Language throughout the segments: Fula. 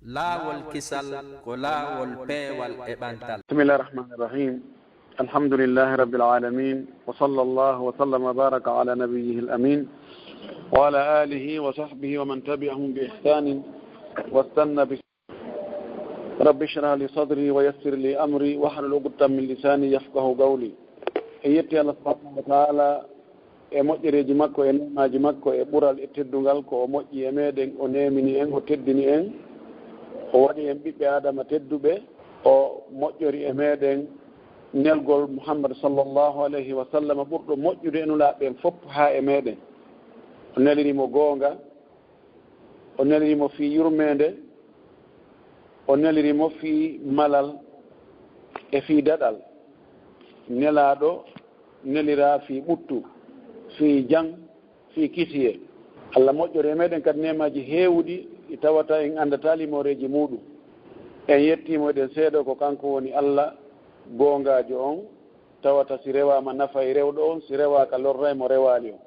laawolkisal ko laawol peewal e ɓantal. bismillahi rahmani rahim, alhamdulillahi rabbil alamin, wa sallallahu wa sallam wa baraka ala nabiyyihi al-amin wa ala alihi wa sahbihi wa man tabi'ahum bi ihsanin wastanna bi rabbi shrah li sadri wa yassir li amri wahlul 'uqdatan min lisani yafqahu qawli. E yetti Allah subhanahu wa ta'ala e moƴƴereji makko e nemaji makko e ɓural e teddungal ko o moƴƴi e meɗen, o nemini en, o teddini en, o waɗi en ɓiɓɓe adama tedduɓe, o moƴƴori e meɗen nelgol Mouhammad sallllahu alayhi wa sallam ɓurɗo moƴƴude enulaɓen fof ha e meɗen. O nelirimo goonga, o nelirimo fi yurmede, o nelirimo fi malal e fi daɗal. Nelaɗo nelira fi ɓuttu, fi jang, fi kisiye. Allah moƴƴore meɗen kadi nemaji heewɗi ɗi tawata en andata limoreji muɗum. En yettimo eɗen seeɗo ko kanko woni Allah gongajo on, tawata si rewama nafa e rewɗo on, si rewaka lorra mo rewali on.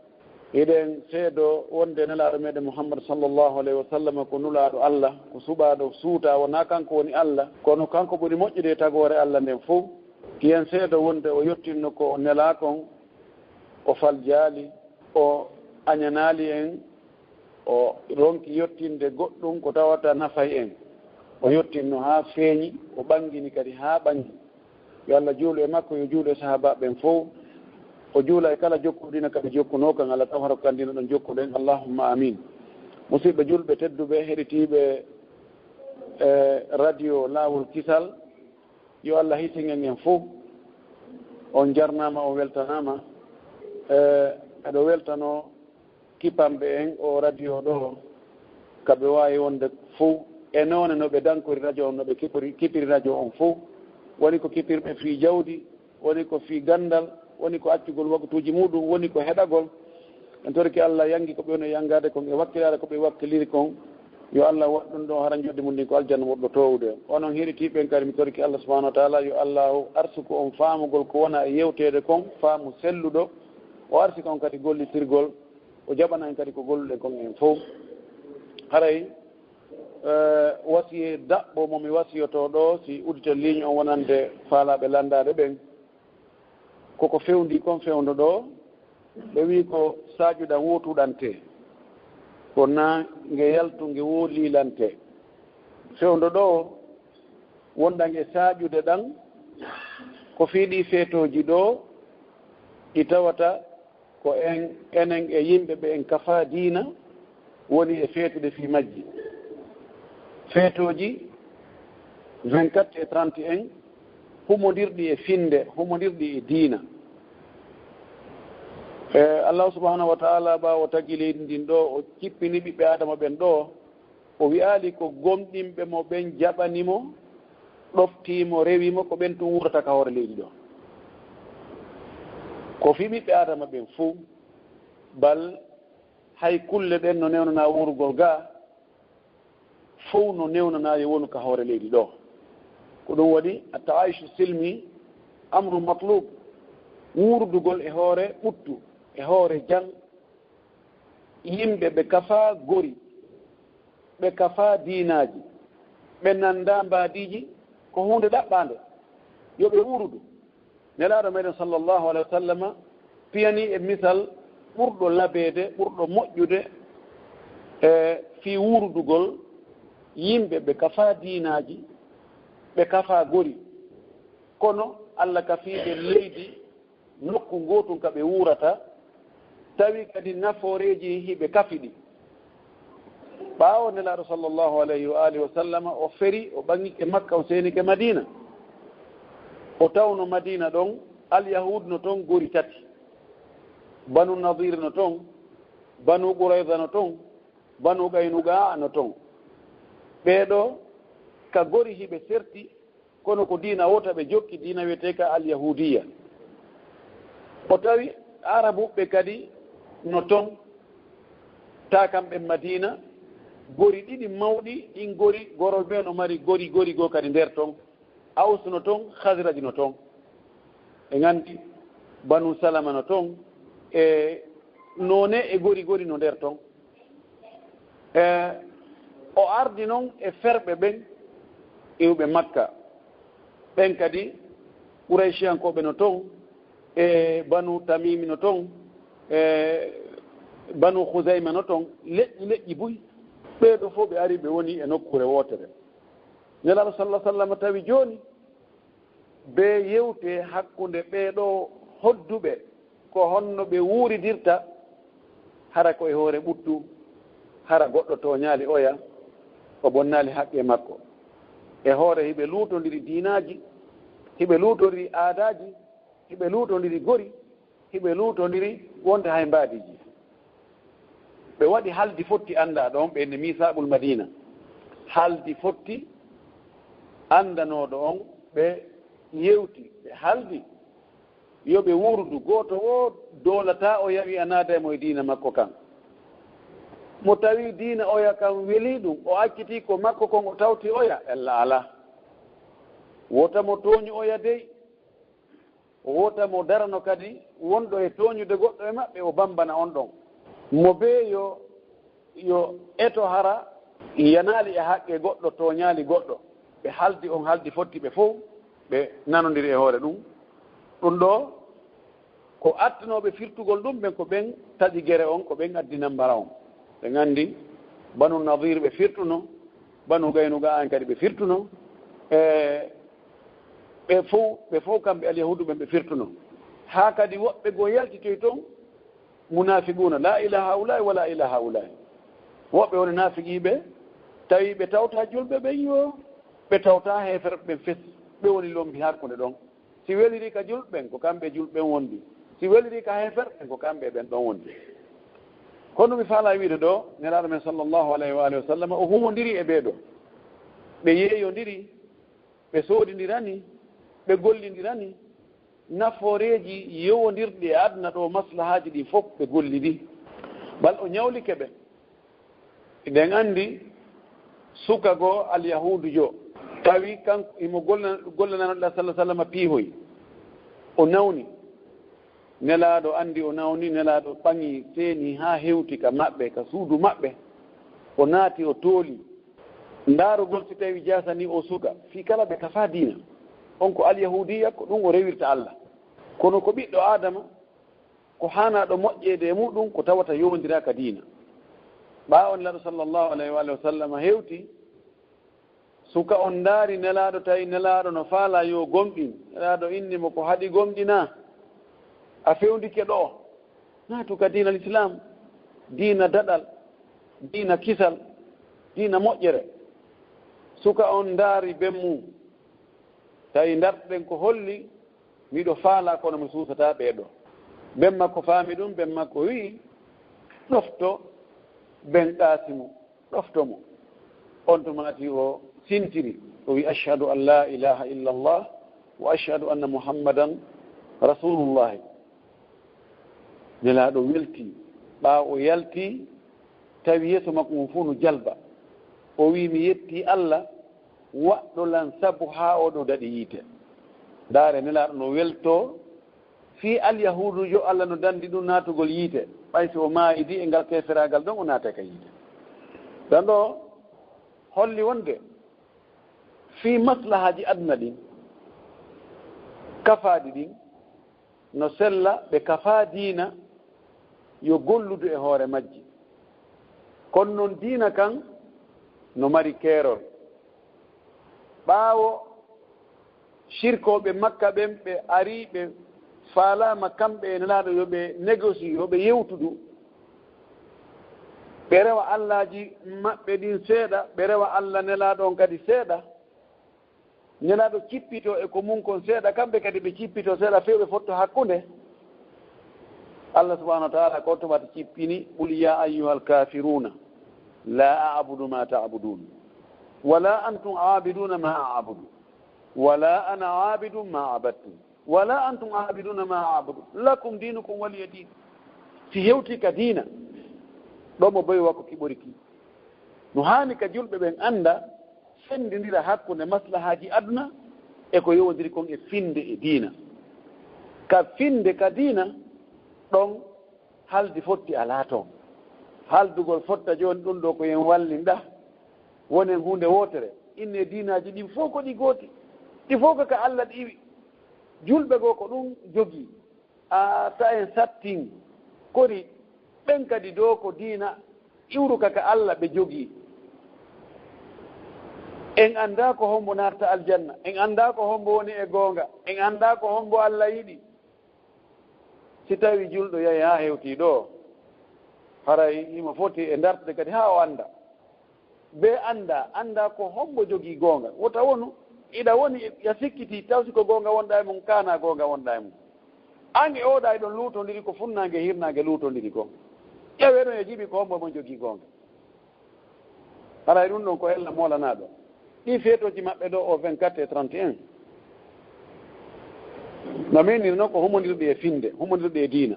Eɗen seeɗo wonde nelaɗo meɗen Mouhammad sallllahu alayhi wa sallam ko nulaɗo Allah, ko suɓaɗo suuta, wona kanko woni Allah, kono kanko ɓuri moƴƴude tagore Allah nden fof. Kiyen seeɗo wonde o yettinno ko o nelakon, o faljaali, o añanali en, o ronki yettinde goɗɗum ko tawata nafay en, o yettinno ha feeñi, o ɓangini kadi ha ɓangi. Yo Allah juulo e makko, yo juulo e sahabaɓe ɓen fof, o juula e kala jokkuɗina kadi jokkuno kan Allah taw haro kandina ɗon jokkuɗen, allahumma amin. Musidɓe julɓe tedduɓe heɗitiɓe radio laawol kisal, yo Allah hitingen en fof, on jarnama, on weltanama. Aɗo weltano kipamɓe en o radio ɗo kaɓe wawi wonde fof e noone no ɓe dankori radio on, no ɓe kipiri radio on fof. Woni ko kipirɓe fi jawdi, woni ko fi gandal, woni ko accugol waktuji muɗum, woni ko heɗagol. En torki Allah yangi ko ɓe woni yangade kon e wakkilade ko ɓe wakkiliri kon. Yo Allah waɗɗum ɗo hara joddi mum ndi ko aljanna woɗɗo towde. Onon heɗitiɓen kadi mi torki Allah subahanahu wa taala, yo Allah arsuku on faamugol ko wona e yewtede kon, faamu selluɗo. O arsi kon kadi gollitirgol, o jaɓana en kadi ko golluɗe kon en fof. Haray wasiye daɓɓo momi wasiyoto ɗo, si uddita ligne on wonande faalaɓe landade ɓen, koko fewndi kon fewndo ɗo, ɓe wi ko sajuɗan wotuɗante, ko na nge yaltu nge woolilante. Fewndo ɗo wonɗan e sajude ɗan ko fiiɗi feetoji ɗo ɗi tawata ko enen e yimɓe ɓe en kafa diina woni e feetude fi majji. Feetoji 24 et 31 humodirɗi e finde, humodirɗi e diina. Allah subhanahu wa ta'ala ɓawo tagi leydi ndin ɗo, o cippini ɓiɓɓe adama ɓen ɗo, o wi'ali ko gomɗinɓe mo ɓen jaɓanimo, ɗoftimo, rewimo, ko ɓen tum wurata ka hoore leydi ɗo. Ko fi ɓiɓɓe adama ɓen fuu, bal hay kulle ɗen no newnana wurgol ga fof no newnana yo wonu ka hoore leydi ɗo. Ko ɗum waɗi a taaychu silmi amru matlub, wurdugol e hoore ɓuttu, e hoore jang. Yimɓe ɓe kafa gori, ɓe kafa diinaji, ɓe nanda mbadiji, ko hunde ɗaɓɓande, yo ɓe wurudu. Nelaɗo meɗen sallllahu alayhi wa sallam piyani e misal ɓurɗo labede, ɓurɗo moƴƴude e fi wurdugol yimɓe ɓe kafa diinaji, ɓe kafa gori, kono Allah kafiɓe leydi nokku gotum kaɓe wurata, tawi kadi nafooreji hiɓe kafiɗi. Ɓawo nelaɗo sallllahu alayhi wa alihi wa sallam o feri, o ɓangike Makka, o senike Madina. O tawno Madina ɗon alyahud no toon gori tati, banu nadir no toon, banu Qurayza no toon, banu Qaynuga no toon. Ɓeeɗo ka gori hiɓe serti, kono ko diina wota ɓe jokki, diina wiyete ka alyahudiya. O tawi arabuɓe kadi no toon, ta kamɓe Madina, gori ɗiɗi mawɗi, ɗin gori gorol ɓe no mari gori goo kadi nder toon. Aus no toon, Khazraj no toon, e nganndi banu Salama no toon, e none e gori no nder toon. o ardi noon e ferɓe ɓen iwɓe makka ɓen kadi Qurayshiyankoɓe no toon e banu tamimi no toon e banu Khuzayma no toon leƴƴi buy ɓeeɗo fof ɓe ari ɓe woni e nokkure wootere Nelaaɗo sallah sallam tawi jooni be yewte hakkunde ɓeeɗo hodduɓe ko honno ɓe wuuridirta hara koye hoore ɓuttu hara goɗɗo tooñaali oya o bonnaali haqqe makko e hoore hiɓe luutondiri diinaaji hiɓe luutondiri aadaaji hiɓe luutondiri gori hiɓe luutondiri wonde hay mbaadiji ɓe waɗi haldi fotti anndaa ɗon ɓe misaɓul madina haldi fotti anndanooɗo on ɓe yewti ɓe haldi yo ɓe wurdu gooto o doolata o yawi a naada e mo e diina makko kan mo tawi diina oya kan welii ɗum o acciti ko makko kon o tawti oya ella ala wota mo tooñu oya dey wota mo darano kadi wonɗo e tooñude goɗɗo e maɓɓe o bambana on ɗon mo bee yo eto hara yanaali e haqqe goɗɗo tooñaali goɗɗo ɓe haldi on haldi fotti ɓe fof ɓe nanodiri e hoore ɗum ɗo ko attanoɓe firtugol ɗum ɓen ko ɓen taƴi gere on ko ɓen addi nambara on ɓe nganndi banu nadir ɓe firtuno banu gaynuga an kadi ɓe firtuno ɓe fof kamɓe alyahudu ɓen ɓe firtuno haa kadi woɓɓe goo yaltitoy toon munafiquna la ilaha ulai wala ilaha ulai woɓɓe woni nafiqiɓe tawi ɓe tawta julɓe ɓen yo ɓe tawta heeferɓe ɓen fes ɓe woni lombi hakkunde ɗon si weliri ka julɓen ko kamɓe julɓen wondi si weliri ka heeferɓen ko kamɓe ɓen ɗon wondi kono mi faala wiide ɗo nelaaɗo men sallllahu alayhi wa alihi wa sallam o humodiri e ɓeeɗo ɓe yeeyodiri ɓe soodindirani ɓe gollindirani nafooreji yewondirɗi e aduna ɗo maslahaji ɗi fof ɓe gollidi bal o ñawlike ɓe eɗen anndi suka goo alyahudu jo tawi kanko imo gollananoɗa sallah sallam piihoy o nawni nelaaɗo anndi o nawni nelaaɗo ɓaŋi seeni haa hewti ka maɓɓe ka suudu maɓɓe o naati o tooli ndaarugol si tawi jasani o suka fii kala ɓe kafa diina on ko alyahudiya ko ɗum o rewirta Allah kono ko ɓiɗɗo adama ko haanaɗo moƴƴeede e muɗum ko tawata yowndira ka diina ɓaa on laɗo sallllahu alayhi wa sallam hewti suka on ndaari nelaaɗo tawi nelaaɗo no faala yo gomɗin nelaaɗo innimo ko haɗi gomɗina a fewndike ɗo naatu ka diina l'islam diina daɗal diina kisal diina moƴƴere suka on ndaari ben mum tawi darɗen ko holli miɗo faala kono mi suusata ɓeeɗo ben makko faami ɗum ben makko wii ɗofto ben ƙaasimu ɗoftomo on to maati o sintiri o wi ashhadu an la ilaha illa allah wa ashhadu anna muhammadan rasulullahi nelaaɗo welti ɓaawo o yalti tawi yeeso makko mum fuu no jalba o wi mi yetti allah waɗɗo lan sabu haa oɗo daɗi yiite ndaare nelaaɗo no welto fii alyahudu jo allah no dandi ɗum naatugol yiite ɓay so o maayidi e ngal keferagal ɗon o naata ka yiite ɗan ɗo holli wonde fii maslahaji aduna ɗin kafaaɗi ɗin no sella ɓe kafaa diina yo golludu e hoore majji kono noon diina kan no mari keerol ɓaawo sirkoɓe makka ɓen ɓe ari ɓe faalama kamɓe e nelaaɗo yo ɓe négocie yo ɓe yewtudu ɓe rewa allahji maɓɓe ɗin seeɗa ɓe rewa allah nelaaɗo on kadi seeɗa nelaaɗo cippito e ko mum kon seeɗa kamɓe kadi ɓe cippito seeɗa few ɓe fotto hakkunde allah subahanahu wa taala ko tumata cippini qul ya ayyuha alkafiruna la abudu ma taabudun wala antum aabiduna ma aabudu wala ana aabidu ma abadtum wala antum aabiduna ma aabudu lakum dinukum waliya din si hewti ka diina ɗo mo boyi wakko kiɓori ki no haani ka julɓe ɓen annda fenndindira hakkunde maslahaji aduna e ko yowodiri kon e finde e diina ka finde ka diina ɗon haldi fotti alaa toon haldugol fotta jooni ɗum ɗo ko yen wallinɗa wonen hunde wotere inne diinaji ɗin fof ko ɗi gooti ɗi fof ko ka Allah ɗiwi julɓe goo ko ɗum jogii ta en sattin kori ɓen kadi dow ko diina iwruka ka Allah ɓe jogii en annda ko hombo narta aljanna en annda ko hombo woni e goonga en annda ko hombo Allah yiɗi si tawi julɗo yahi ha hewti ɗo haray himo foti e dartde kadi ha o annda be annda ko hombo jogii goonga wota wonu iɗa woni ya sikkiti tawsi ko goonga wonɗa e mum kana goonga wonɗa e mum ange oɗa e ɗon luutondiri ko funnange hirnange luutondiri ko ƴewe ɗon e jiɓi ko hombo mon jogii goonga haray ɗum ɗon ko ella molanaɗo ɗi feetoji maɓɓe ɗo o 24 et 31 no meniri noon ko humondirɗi e finde humondirɗi e diina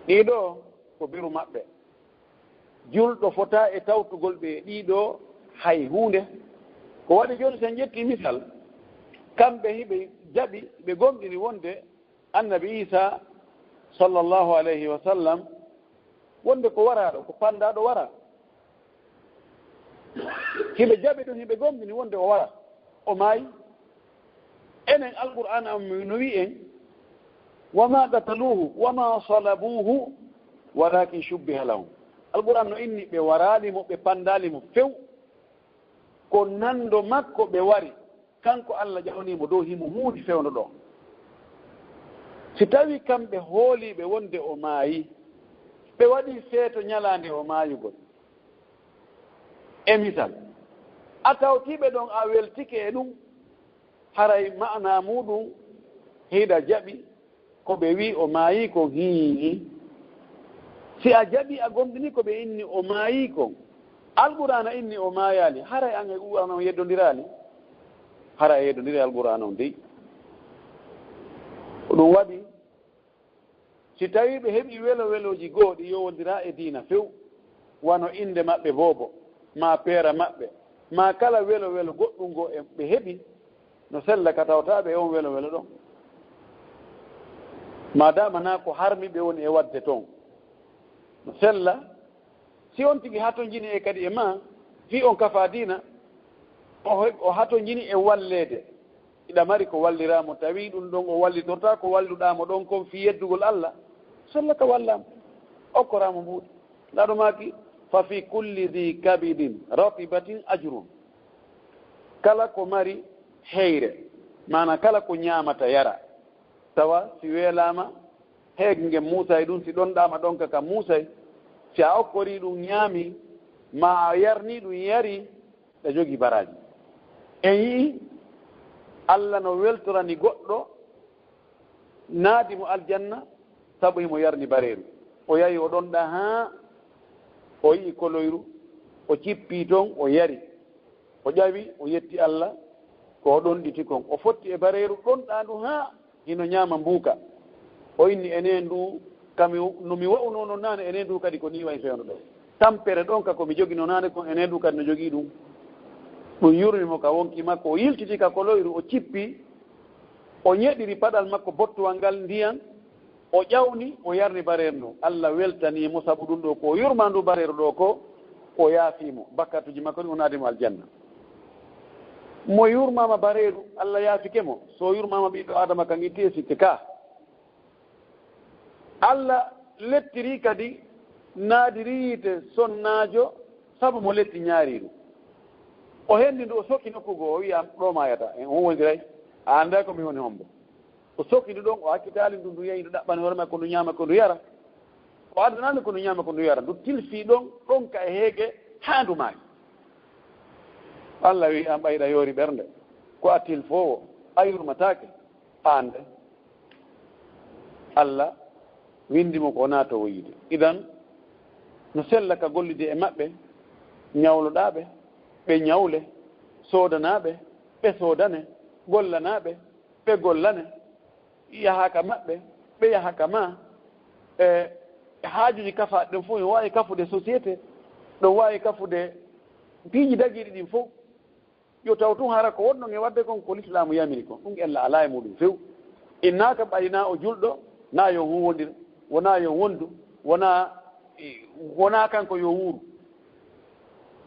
ɗiɗo ko biru maɓɓe julɗo fota e tawtugol ɓe ɗiɗo hay hunde ko waɗi joni sen ƴetti misal kamɓe hiɓe jaɓi ɓe gomɗini wonde annabi isa sallllahu alayhi wa sallam wonde ko waraɗo ko pandaɗo wara hiɓe jaɓi ɗum hiɓe gomɗini wonde o wara o maayi enen alqur'an am no wi en wama qataluhu wama salabuhu walakin shubbiha lahum alqur'an no inni ɓe waralimo ɓe pandalimo few ko nando makko ɓe wari kanko Allah ƴawnimo dow himo huudi fewno ɗo si tawi kamɓe hooliɓe wonde o maayi ɓe waɗi feeto ñalande o maayugol e misal a tawtiɓe ɗon a weltike e ɗum haray ma'na muɗum hiɗa jaɓi ko ɓe wi o maayi ko hii si a jaɓi a gomɗini ko ɓe inni o maayi ko alqur'ana inni o maayani haray an e qur'ana on yeddondirani hara e yeddondiri alqur'ana on dey ɗum waɗi si tawi ɓe heɓi welo weloji gooɗi yowodira e diina few wano inde maɓɓe boobo ma peera maɓɓe ma kala welo welo goɗɗum ngo e ɓe heɓi no sella ka tawtaɓe e on welo welo ɗon madama na ko harmi ɓe woni e wadde toon no sella si on tigi hato jini e kadi e ma fi on kafa diina o hato jini e wallede iɗa mari ko walliramo tawi ɗum ɗon o wallitorta ko walluɗamo ɗon kon fi yeddugol Allah sella ka wallama okkoramo mbuuɗi ndaɗo maki fa fi kulli dhi kabidin ratibatin ajrun kala ko mari heyre mana kala ko ñamata yara tawa si weelama heege Muusa e ɗum si ɗon ɗama ɗon kaka Muusa si a okkori ɗum ñaami ma a yarni ɗum yari ɗa jogi baraji en yii Allah no weltorani goɗɗo naadi mo aljanna sabu himo yarni bareeru o yahi o ɗon ɗa ha o yii koloyru o cippi toon o yari o ƴawi o yetti Allah ko ɗon ɗiti kon o fotti e bareeru ɗon ɗa ndu ha hino ñaama mbuuka o inni enen ndu kami no mi wa'unono naane enen ndu kadi ko ni way fewno ɗo tampere ɗon ka komi jogino naane kon enen ndu kadi no jogii ɗum ɗum yurmimo ka wonki makko o yiltiti ka koloyru o cippi o ñeɗiri paɗal makko bottuwal ngal ndiyan o ƴawni o yarni bareeru ndu Allah weltanimo sabu ɗum ɗo ko yurma ndu bareeru ɗo ko o yaafimo bakkatuji makko ɗi o naadimo aljanna mo yurmama bareeru Allah yaafike mo so yurmama ɓiɗɗo adama kan itti sikke ka Allah lettiri kadi naadiri yite sonnaajo sabu mo letti ñaariru o henndi ndu o sokki nokkugo o wiyam ɗo mayata en on wondiray a annda ko mi woni hombo o sokki ndu ɗon o hakkitaali ndu ndu yehi ndu ɗaɓɓani hoore makko ndu ñaama ko ndu yara o addanaani ko ndu ñaama ko ndu yara ndu tilfii ɗon ka e heege haa ndu maayi Allah wi an ɓayɗa yoori ɓernde ko a tilfoowo a yurmataake ande Allah windimo ko naato woyide idan no sella ka gollide e maɓɓe ñawloɗaaɓe ɓe ñawle soodanaaɓe ɓe soodane gollanaaɓe ɓe gollane yahaka maɓɓe ɓe yahaka ma e haajuji kafaaɗe ɗen fof no waawi kafude société ɗon waawi kafude piiji dagiiɗi ɗin fof yo taw tun hara ko wonɗon e wadde kon ko l'islamu yamiri kon ɗum ella alaa e muɗum few innaka ɓayna o julɗo na yo huwondir wona yo wondu wona kanko yo wuuru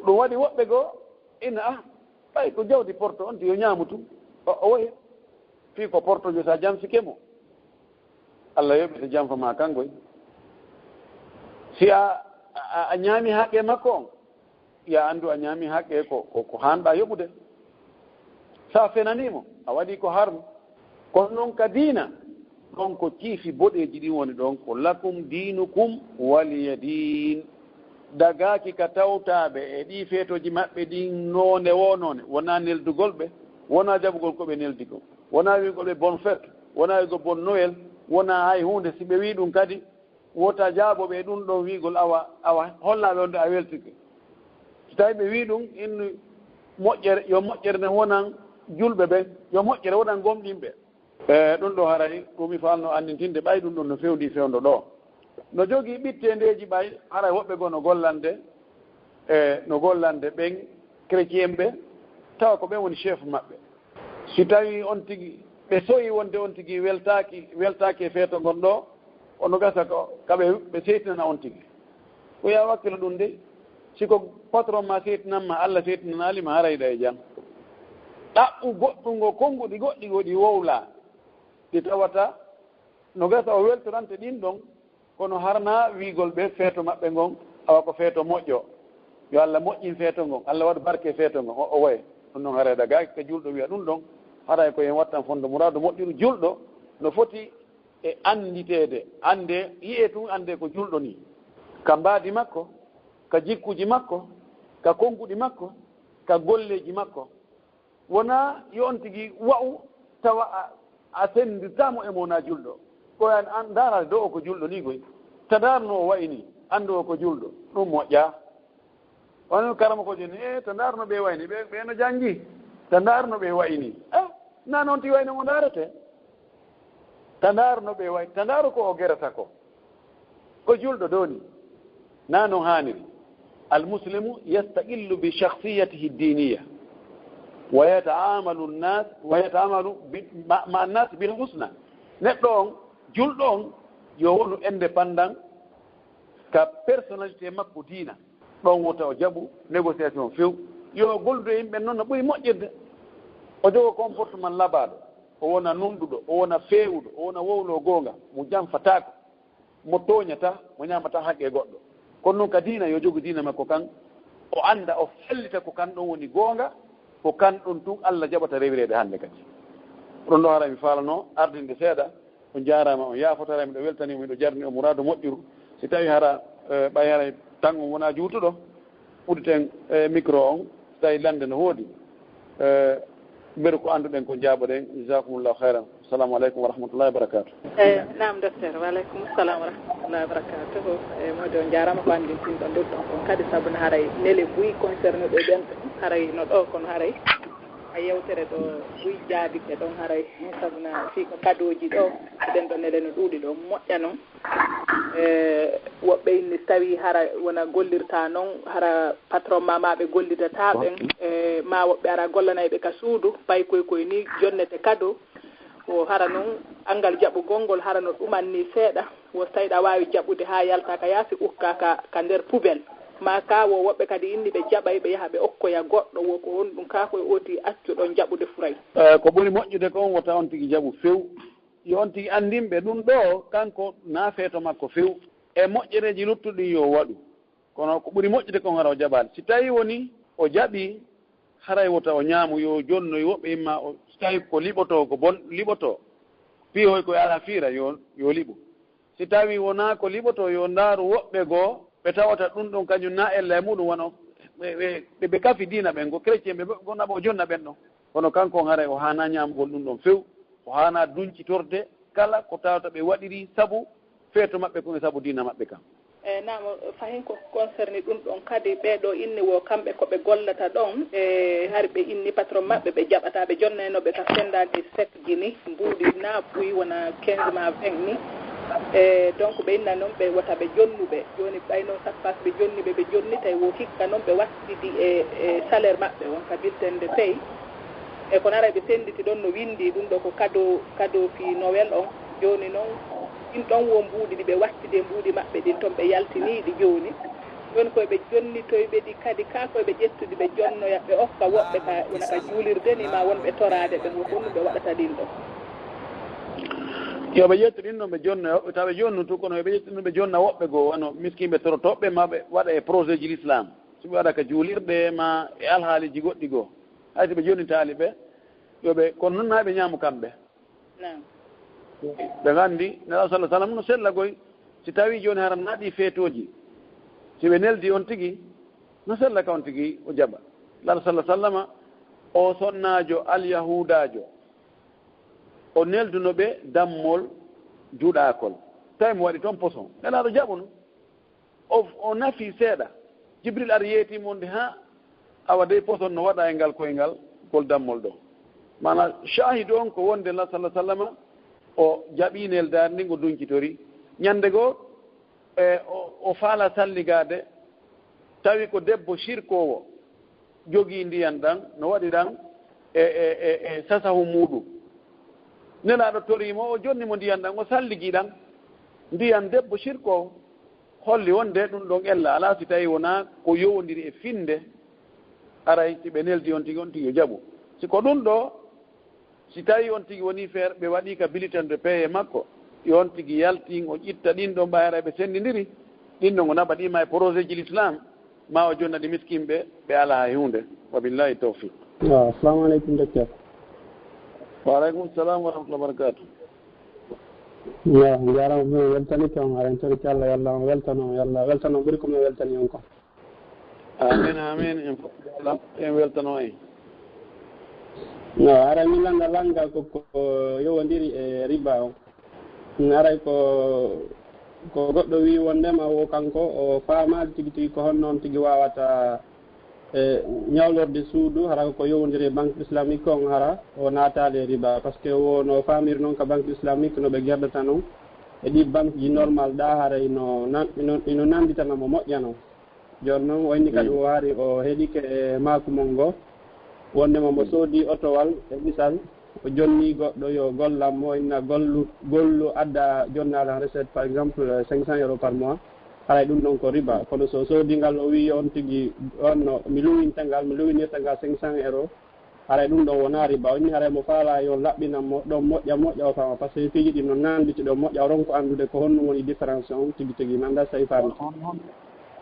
ɗum waɗi woɓɓe goo ina ɓay ko jawdi porto on ti yo ñaamutu o woye fii ko porto jo sa jam sikemo Allah yoɓete jam fama kankoy si a ñaami haqqe makko on ya anndu a ñaami haqqe ko hanɗa yoɓude sa fenanimo a waɗi ko harmu kono noon ka diina ɗon ko ciifi boɗeji ɗin woni ɗon ko lakum dinukum waliya din dagaki ka tawtaɓe e ɗi feetoji maɓɓe ɗin none wo none wona neldugol ɓe wona jaɓugol koɓe neldi ko wona wigol ɓe bon fête wona wigo bon noël wona hay hunde si ɓe wi ɗum kadi wota jaaboɓe ɗum ɗon wigol awa hollaɓe onde a weltike so tawi ɓe wi ɗum innu moƴƴere yo moƴƴere nde wonan julɓe ɓen yo moƴƴere wonan gomɗinɓe ɗum ɗo haray ɗumi falno andintinde ɓay ɗum ɗon no fewndi fewndo ɗo no jogii ɓittendeji ɓay haray woɓɓe goo no gollande ɓen chrétien ɓe tawa ko ɓen woni chef maɓɓe si tawi on tigi ɓe soyi wonde on tigi weltaki e feeto gon ɗo ono gasa ko kaɓe ɓe seytinana on tigi ko ya wakkilo ɗum de siko patron ma seytinanma Allah seytinanalima harayɗa e jam ɗaɓɓu goɗɗungo konnguɗi goɗɗi wowla ɗi tawata no gasa o weltorante ɗin ɗon kono harna wiigol ɓe feeto maɓɓe ngon awa ko feeto moƴƴo yo Allah moƴƴin feeto ngon Allah waɗa barke feeto ngon o woye ɗum ɗon harayɗa gaaki ko julɗo wiya ɗum ɗon haray ko en wattan fonde mouradu moƴƴuru julɗo no foti e anditede ande yiye tun ande ko julɗo ni ka mbaadi makko ka jikkuji makko ka konkuɗi makko ka golleji makko wona yo on tigi wa'u tawa a sendirtamo e mona julɗo koyan an darade do o ko julɗo ni koy tadarno o wayni andu o ko julɗo ɗum moƴƴa onon karama ko joni to darno ɓe wayni ɓe no jangi to darno ɓe wayni na noon ti wayno mo darete to darno ɓe way to daru ko o gerata ko julɗo doni na noon haniri almuslimu yastaqillu bi shakhsiyatihi ddiniya ويتعامل مع الناس بالحسنى neɗɗo on julɗo on yo wonu indépendant ka personnalité makko diina ɗon wota o jaɓu négociation few yo gollude yimɓe noon no ɓuri moƴƴirde o jogo comportement labaɗo o wona nunɗuɗo o wona feewuɗo o wona wowlo goonga mo janfatako mo toñata mo ñamata haqqe goɗɗo kono noon ka diina yo jogu diina makko kan o anda o fellita ko kan ɗon woni goonga ko kan ɗum tun Allah jaɓata rewirede hannde kadi ɗon ɗo harami falano ardinde seeɗa on jarama on yafotara miɗo weltanima miɗo jarni o mouradu moƴƴuru si tawi hara ɓay haray tan on wona juutuɗo ɓuɗiten micro on so tawi lande no hoodi mbeɗa ko annduɗen ko jaaɓoɗen jasakumullahu hayran assalamu aleykum wa rahmatullahi wa barakatuh nam docteur waleykum salam wa rahmatullahi wa barakatuh modi on jarama ko andintinɗo nder ɗon on kadi saabu no haray nele buyi concerné ɗo ɓen haray no ɗo kono haray a yewtere ɗo buyi jaabiɓe ɗon haray saabu no fii ko kadoji ɗo eɗen ɗo nele no ɗuuɗi ɗo moƴƴa noon woɓɓe inni tawi hara wona gollirta noon hara patron mamaɓe gollidata ɓen ma woɓɓe ara gollanayɓe ka suudu pay koye ni jonnete cadeau o hara noon angal jaɓugol ngol hara no ɗumanni seeɗa wo tawiɗa wawi jaɓude ha yalta ka yaasi ukka ka nder poubelle ma ka wo woɓɓe kadi inni ɓe jaɓay ɓe yaha ɓe okkoya goɗɗo wo ko woni ɗum ka koye oti accuɗon jaɓude furay ko ɓuri moƴƴude ko on wota on tigi jaɓu few yo on tigi andinɓe ɗum ɗo kanko na feeto makko few e moƴƴereji luttuɗi yo waɗu kono ko ɓuri moƴƴude kon hara o jaɓani si tawi woni o jaɓi haray wota o ñaamu yo jonnoy woɓɓe imma o so tawi ko liɓoto ko bon liɓoto piihoy koye ala fiira yo liɓu si tawi wona ko liɓoto yo ndaaru woɓɓe goo ɓe tawata ɗum ɗon kañum na ella e muɗum wono ɓe kafi diina ɓen go chrétien ɓe gonnaɓe o jonna ɓen ɗon kono kanko haray o hana ñaamugol ɗum ɗon few o hana duncitorde kala ko tawata ɓe waɗiri sabu feeto maɓɓe kono sabu diina maɓɓe kam nam fahin ko concerné ɗum ɗon kadi ɓeɗo inni wo kamɓe koɓe gollata ɗon hari ɓe inni patron maɓɓe ɓe jaɓata ɓe jonnaynoɓe ka fendade sec ji ni mbuuɗi na ɓuyi wona 15 ma 20 ni donc ɓe inna noon ɓe wota ɓe jonnuɓe joni ɓayno sappas ɓe jonniɓe ɓe jonnitay wo hikka noon ɓe wattidi e salaire maɓɓe wonka bulletin de paye e kono ara ɓe senditi ɗon no windi ɗum ɗo ko cadeau fi Noël on joni noon ɗin ɗon wo mbuuɗi ɗi ɓe wattide mbuuɗi maɓɓe ɗin toon ɓe yaltiniɗi joni woni koɓe jonnitoyɓe ɗi kadi ka koɓe ƴettude ɓe jonnoya ɓe okka woɓɓe ka wona ka juulirde ni ma wonɓe torade ɓe honno ɓe waɗata ɗin ɗo yo ɓe ƴettu ɗin ɗon ɓe jonna woɓɓe tawa ɓe jonnu tu kono ɓe ƴettu ɗum ɓe jonna woɓɓe goo wano miskimɓe torotoɓɓe ma ɓe waɗa e projet ji l'islam soɓe waɗa ka juulirɗe ma e alhaaliji goɗɗi goo hayso ɓe jonnitaali ɓe yoɓe kono noon ha ɓe ñaamu kamɓe ɓe gandi nela sallah sallam no sella goy si tawi joni haran naaɗi feetoji si ɓe neldi on tigi no sella ka on tigi o jaɓa lala sallah sallama o sonnajo alyahudajo o nelduno ɓe dammol juuɗakol tawi mo waɗi toon poson nelaɗo jaɓuno o nafi seeɗa jibril ar yeetimo nde ha awa dey poson no waɗa e ngal koyngal gol dammol ɗo mana shahidu on ko wonde la sallah sallama o jaɓi neldade ndi ngo dunkitori ñande goo o faala salligade tawi ko debbo sirkowo jogii ndiyan ɗan no waɗi ɗan e sasahu muɗum nelaaɗo torimo o jonnimo ndiyan ɗan o salligii ɗan ndiyan debbo sirkowo holli wonde ɗum ɗon ella alaa si tawi wonaa ko yowondiri e finde aray si ɓe neldi on tigi yo jaɓu si ko ɗum ɗo si tawi on tigi woni feere ɓe waɗi ka bilitan de paye makko yon tigi yaltin o ƴitta ɗin ɗon ɓayra ɓe sendidiri ɗin ɗon o naɓa ɗima e projet ji l'islam ma o jonna ɗi miskimɓe ɓe ala hay hunde wa billahi tawfiq assalamu aleykum docteur waaleykum salam wa rahmatullah barakatu yo jarama mi weltani toon aɗen toriki allah yo allah weltano yo allah weltano ɓuuri komi weltani on ko amin amin en fof allah en weltano en no ara mi langa ko yowodiri e riba o aray ko goɗɗo wi wondema wo kanko o faamaali tigi tigi ko honnoon tigi wawata e ñawlorde suudu hara ko yowodiri e banque islamique on hara o naatali e riba par ce que wono famiri noon ko banque islamique no ɓe gerdata noon e ɗi banque ji normal ɗa hara ino nanditanamo moƴƴano joni noon o inni kadi o hari o heeɗike e makumon ngo wondema mo soodi otowal e misal o jonni goɗɗo yo gollanmo inna gollu adda jonnala recette par exemple 500 € par mois haray ɗum ɗon ko riba kono so soodingal o wi on tigi on mi luwintangal mi luwinirtangal 500 € haray ɗum ɗon wona riba o inni haray mo faala yo laɓɓinanmo ɗon moƴƴa o fama par ce que fiji ɗi no nanditi ɗo moƴƴa o ronko anndude ko honno woni différence on tigi tigi manda so tawi famiti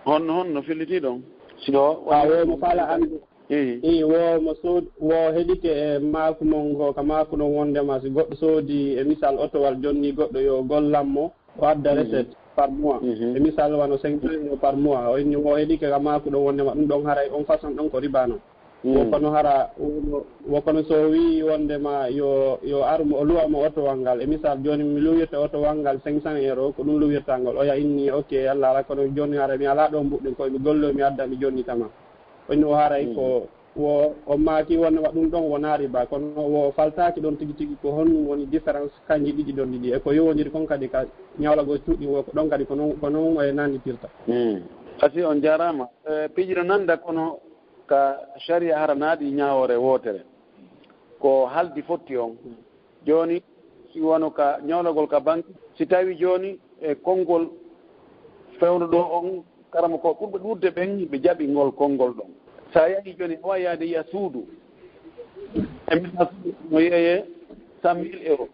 honno filliti ɗon sino wo mo faala anndu wo mo soodi wo heɗike e maaku mon ngo ka maaku ɗon wondema si goɗɗo soodi e misal otowal jonni goɗɗo yo gollanmo o adda recette par mois e misal wano 500 € par mois o inni wo heɗike ka maaku ɗon wondema ɗum ɗon haray on façon ɗon ko riba noon wokono hara wokono so wi wondema yo armo o luwamo otowal ngal e misal joni mi luwirta otowal ngal 500 € ko ɗum luwirtangol oya inni ok allah ala kono joni hara mi ala ɗon mbuɗɗen koye mi gollo mi adda mi jonnitama oni o haray ko wo o maaki wonnema ɗum ɗon wona riba kono wo faltaki ɗon tigi tigi ko honɗum woni différence kanji ɗiɗi ɗon ɗiɗi e ko yowodiri kon kadi ka ñawlago cuuɗi wo ko ɗon kadi ko noon e nanditirta asi on jarama piijiɗo nanda kono ka sharia hara naaɗi ñawore wotere ko haldi fotti on joni si wono ka ñawlagol ka banque si tawi joni e konngol fewno ɗo on karama ko ɓurɓe ɗurde ɓen ɓe jaɓi ngol konngol ɗon sa yahi joni o yaade yiya suudu e misa suudu no yeye 100 000 €.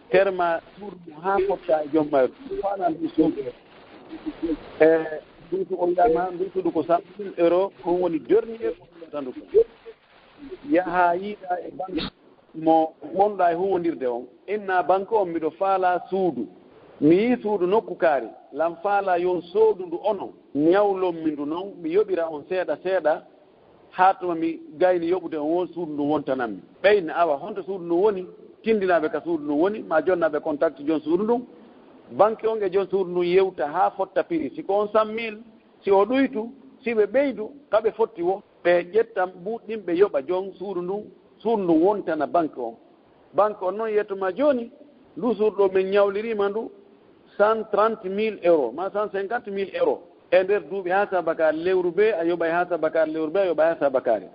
terma suudu ha fotta e jommayru faala ndu suudu e ndutu o wiyama ndutuɗu ko 100 000 € on woni dernier tandu ko yaha yiiɗa e banque mo wonɗa e huwodirde on inna banque on mbiɗo faala suudu mi yii suudu nokku kaari lam faala yon soodu ndu onon ñawlommi ndu noon mi yoɓira on seeɗa seeɗa haa tuma mi gayni yoɓude on won suudu ndu wontanammi ɓeyni awa honto suudu ndu woni tindinaɓe ka suudu ndu woni ma jonnaɓe contact jon suudu ndun banque on e jon suudu ndu yewta haa fotta prix si ko on 100 000 si o ɗoytu si ɓe ɓeydu kaɓe fotti wo ɓe ƴettan ɓuuɗɗin ɓe yoɓa jon suudu ndun wontana banque on noon yettoma joni ndu suudu ɗo min ñawlirima ndu 130 000 € ma 150 000 € e nder duuɓi ha sabakare lewru be a yoɓay ha sabakare lewru be a yoɓay ha sabakare